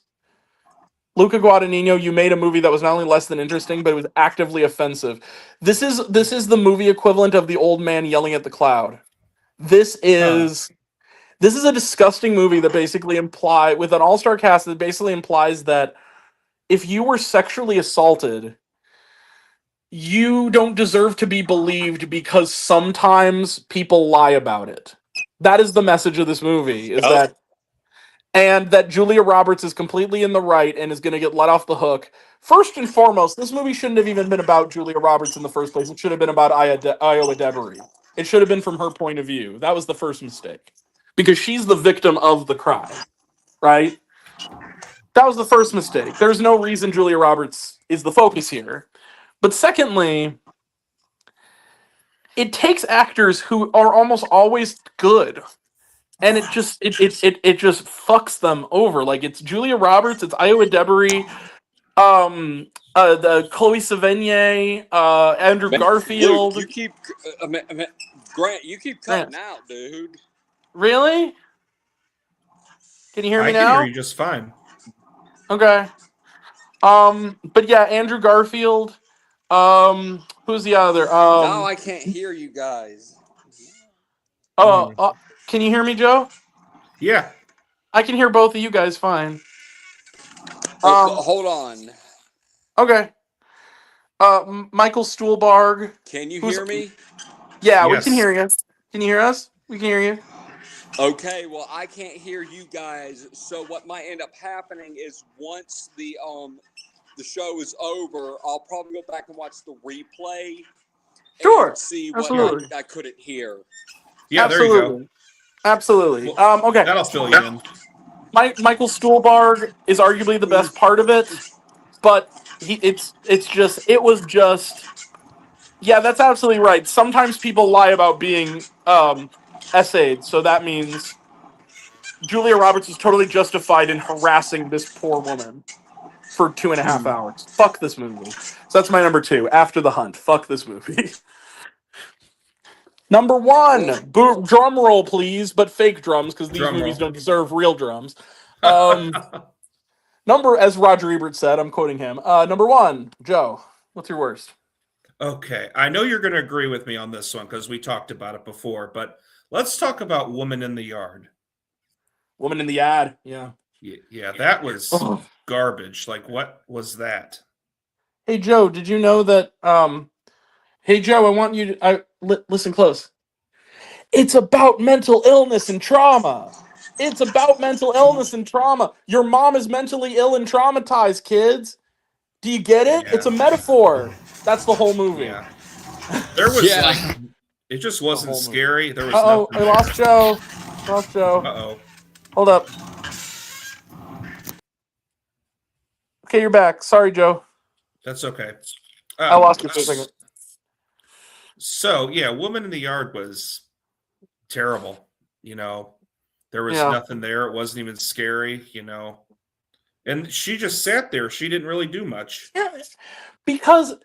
Luca Guadagnino, you made a movie that was not only less than interesting, but it was actively offensive. This is the movie equivalent of The Old Man Yelling at the Cloud. This is a disgusting movie that basically with an all-star cast that basically implies that if you were sexually assaulted, you don't deserve to be believed because sometimes people lie about it. That is the message of this movie, that Julia Roberts is completely in the right and is going to get let off the hook. First and foremost, this movie shouldn't have even been about Julia Roberts in the first place. It should have been about Iowa Debris. It should have been from her point of view. That was the first mistake. Because she's the victim of the crime, right? That was the first mistake. There's no reason Julia Roberts is the focus here. But secondly, it takes actors who are almost always good, and it just fucks them over. Like, it's Julia Roberts, it's Iowa Debris, The Chloe Sevigny, Andrew Man, Garfield. Luke, you keep Grant, you keep cutting Grant. out, dude. Really? Can you hear me I can hear now? you just fine. Okay. But yeah, Andrew Garfield. Who's the other? Now I can't hear you guys. Can you hear me, Joe? Yeah. I can hear both of you guys fine. But hold on. Okay. Michael Stuhlbarg. Can you Who's? hear me? Yeah, we Yes. can hear you. Can you hear us? We can hear you. Okay, well I can't hear you guys. So what might end up happening is once the show is over, I'll probably go back and watch the replay Sure. and see what Absolutely. I couldn't hear. Yeah, there you go. Absolutely. Well, Okay. that'll fill you in. Michael Stuhlbarg is arguably the best part of it, but it was just yeah, that's absolutely right. Sometimes people lie about being essayed, so that means Julia Roberts is totally justified in harassing this poor woman for 2.5 hours. Fuck this movie. So that's my number 2. After the Hunt. Fuck this movie. Number 1. Drum roll, please, but fake drums because these Drum movies roll. don't deserve real drums. As Roger Ebert said, I'm quoting him. Number 1, Joe. What's your worst? Okay, I know you're going to agree with me on this one because we talked about it before, but let's talk about Woman in the Yard. Woman in the Ad. Yeah. Yeah, that was garbage. Like, what was that? Hey, Joe, did you know that? Hey, Joe, I want you to listen close. It's about mental illness and trauma. It's about mental illness and trauma. Your mom is mentally ill and traumatized, kids. Do you get it? Yeah. It's a metaphor. That's the whole movie. Yeah. There was like, it just wasn't scary. There was Uh-oh, nothing. I lost Joe. Uh-oh. Hold up. Okay, you're back. Sorry, Joe. That's okay. I lost you for a second. So, yeah, Woman in the Yard was terrible. There was nothing there. It wasn't even scary, And she just sat there. She didn't really do much. Yeah, because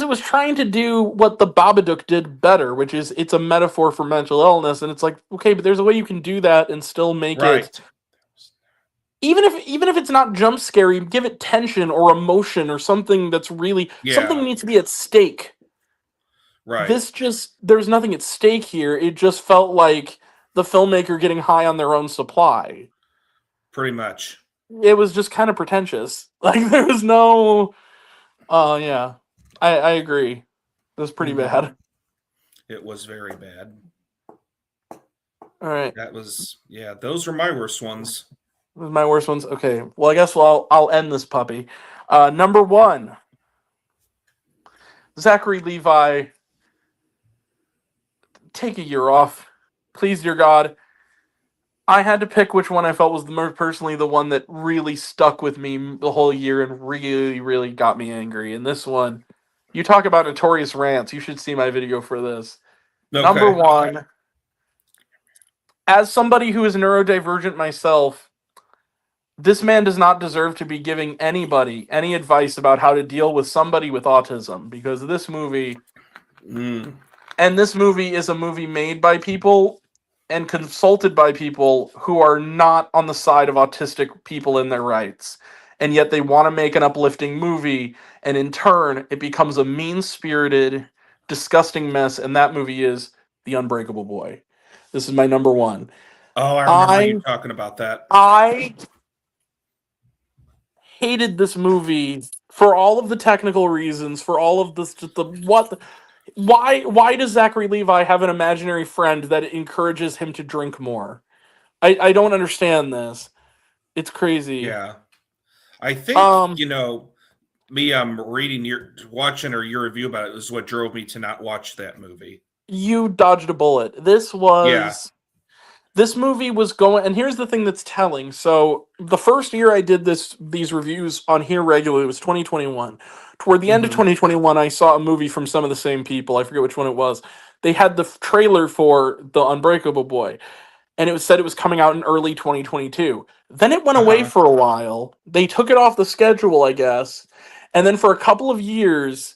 it was trying to do what the Babadook did better, which is it's a metaphor for mental illness, and it's like, okay, but there's a way you can do that and still make it even if it's not jump scary, give it tension or emotion or something that's really something needs to be at stake. Right. There's nothing at stake here. It just felt like the filmmaker getting high on their own supply. Pretty much. It was just kind of pretentious. Like there was no yeah. I agree. It was pretty bad. It was very bad. All right. That was those were my worst ones. Those are my worst ones. Okay. Well, I guess I'll end this puppy. Number 1. Zachary Levi. Take a year off. Please, dear God. I had to pick which one I felt was personally the one that really stuck with me the whole year and really, really got me angry. And this one, you talk about notorious rants. You should see my video for this. Okay. Number 1, as somebody who is neurodivergent myself, this man does not deserve to be giving anybody any advice about how to deal with somebody with autism because this movie, and this movie is a movie made by people and consulted by people who are not on the side of autistic people in their rights. And yet they want to make an uplifting movie, and in turn, it becomes a mean-spirited, disgusting mess, and that movie is The Unbreakable Boy. This is my number 1. Oh, I remember you talking about that. I hated this movie for all of the technical reasons, for all of this, why does Zachary Levi have an imaginary friend that encourages him to drink more? I don't understand this. It's crazy. Yeah. I think, me watching your review about it is what drove me to not watch that movie. You dodged a bullet. This movie was going, and here's the thing that's telling. So the first year I did these reviews on here regularly was 2021. Toward the end of 2021, I saw a movie from some of the same people. I forget which one it was. They had the trailer for The Unbreakable Boy. and it was said it was coming out in early 2022. Then it went away Uh-huh. for a while. They took it off the schedule, I guess. And then for a couple of years,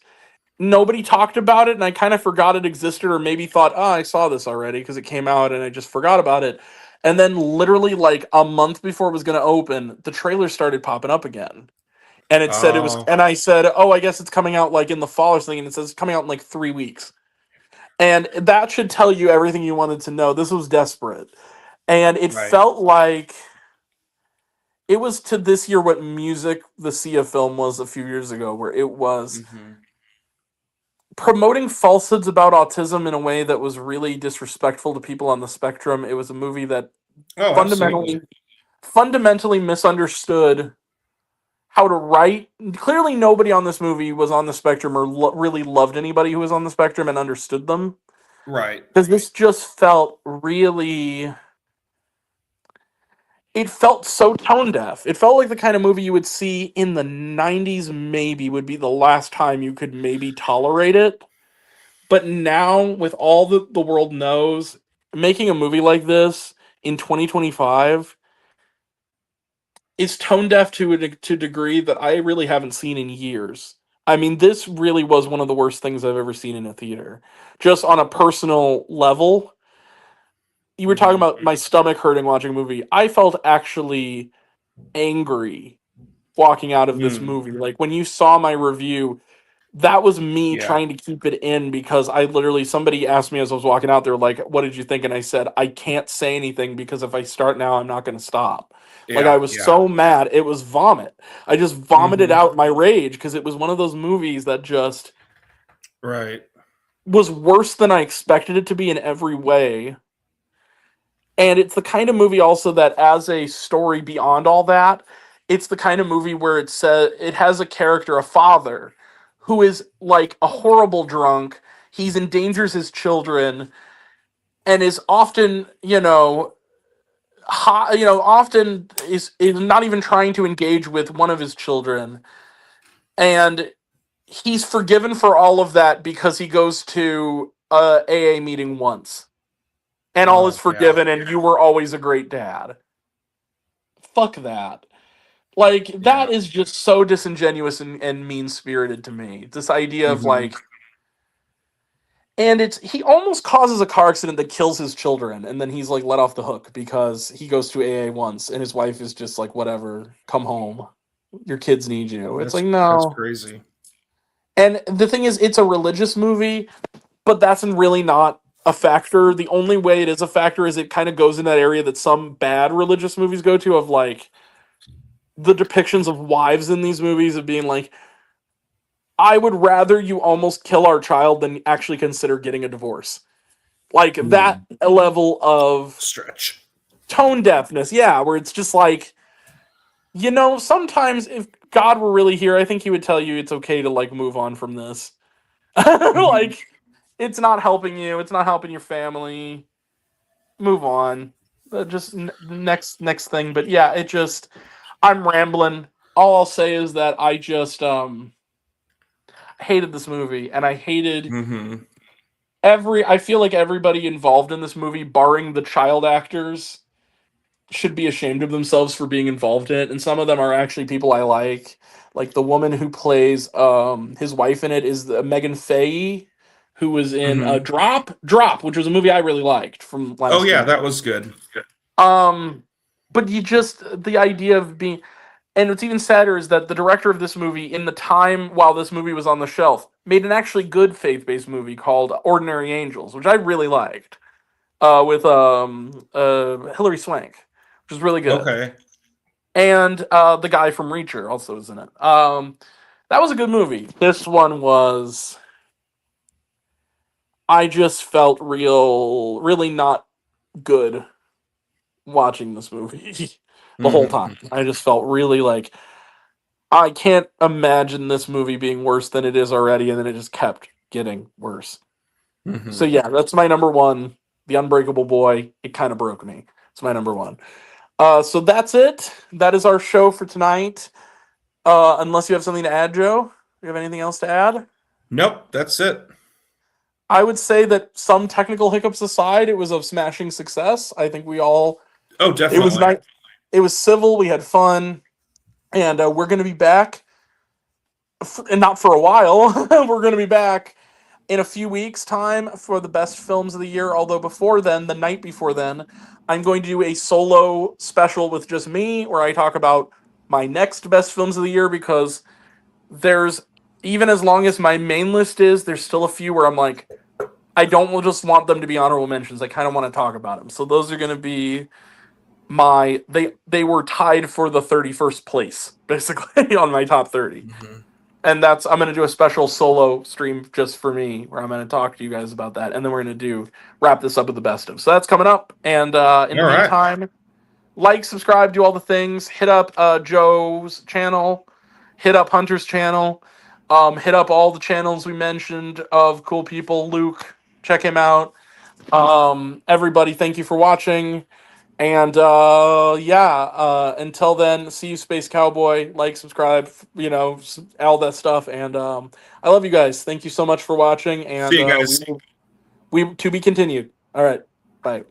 nobody talked about it, and I kind of forgot it existed, or maybe thought, oh, I saw this already because it came out, and I just forgot about it. And then literally like a month before it was going to open, the trailer started popping up again. And it said it was, Oh. and I said, oh, I guess it's coming out like in the fall or something, and it says it's coming out in like 3 weeks. And that should tell you everything you wanted to know. This was desperate. And it Right. felt like it was to this year what Music, the Sia film was a few years ago, where it was promoting falsehoods about autism in a way that was really disrespectful to people on the spectrum. It was a movie that Oh, absolutely. fundamentally misunderstood how to write. Clearly, nobody on this movie was on the spectrum or really loved anybody who was on the spectrum and understood them. Right. Because this just felt really. It felt so tone deaf. It felt like the kind of movie you would see in the 90s, maybe would be the last time you could maybe tolerate it. But now, with all that the world knows, making a movie like this in 2025 is tone deaf to a degree that I really haven't seen in years. I mean, this really was one of the worst things I've ever seen in a theater. Just on a personal level, you were talking about my stomach hurting watching a movie. I felt actually angry walking out of this movie. Like when you saw my review, that was me Yeah. trying to keep it in because I literally, somebody asked me as I was walking out there, like, what did you think? And I said, I can't say anything because if I start now, I'm not going to stop. Like I was so mad, it was vomit. I just vomited out my rage because it was one of those movies that just Right. was worse than I expected it to be in every way. And it's the kind of movie also that, as a story beyond all that, it's the kind of movie where it says it has a character, a father, who is like a horrible drunk. He's endangers his children, and is often, often is not even trying to engage with one of his children, and he's forgiven for all of that because he goes to a AA meeting once, and all is forgiven, and you were always a great dad. Fuck that. Like, that is just so disingenuous and mean-spirited to me. This idea of, like... And he almost causes a car accident that kills his children, and then he's, like, let off the hook because he goes to AA once, and his wife is just like, whatever, come home. Your kids need you. It's like, no. That's crazy. And the thing is, it's a religious movie, but that's really not a factor. The only way it is a factor is it kind of goes in that area that some bad religious movies go to, of, like, the depictions of wives in these movies of being like, I would rather you almost kill our child than actually consider getting a divorce. Like that level of stretch. Tone deafness, yeah, where it's just like, sometimes if God were really here, I think he would tell you it's okay to, like, move on from this. Like, it's not helping you, it's not helping your family. Move on. Just next thing. But yeah, I'm rambling. All I'll say is that I just hated this movie, and I hated I feel like everybody involved in this movie, barring the child actors, should be ashamed of themselves for being involved in it. And some of them are actually people I like. Like the woman who plays his wife in it is Megan Fahey, who was in Drop, which was a movie I really liked from last year. That was good. But the idea of being... And what's even sadder is that the director of this movie, in the time while this movie was on the shelf, made an actually good faith-based movie called Ordinary Angels, which I really liked, with Hilary Swank, which was really good. Okay. And the guy from Reacher also was in it. That was a good movie. This one was... I just felt really not good watching this movie the whole time. I just felt really like, I can't imagine this movie being worse than it is already, and then it just kept getting worse. So yeah, that's my number one. The Unbreakable Boy. It kind of broke me. It's my number one. So that's it. That is our show for tonight. Unless you have something to add, Joe. Do you have anything else to add? Nope, that's it. I would say that some technical hiccups aside, it was a smashing success. I think we all. Oh, It definitely. was nice. It was civil. We had fun, and we're going to be back, and not for a while. We're going to be back in a few weeks' time for the best films of the year. Although before then, the night before then, I'm going to do a solo special with just me, where I talk about my next best films of the year, because there's, even as long as my main list is, there's still a few where I'm like, I don't just want them to be honorable mentions. I kind of want to talk about them. So those are going to be my, they were tied for the 31st place basically on my top 30. Mhm. And that's, I'm going to do a special solo stream just for me, where I'm going to talk to you guys about that, and then we're going to wrap this up with the best of. So that's coming up. And in the All right. meantime, like, subscribe, do all the things. Hit up Joe's channel, hit up Hunter's channel, hit up all the channels we mentioned of cool people. Luke, check him out. Everybody, thank you for watching. And until then, see you, Space Cowboy. Like, subscribe, all that stuff. And I love you guys. Thank you so much for watching. And See you guys. we to be continued. All right, bye.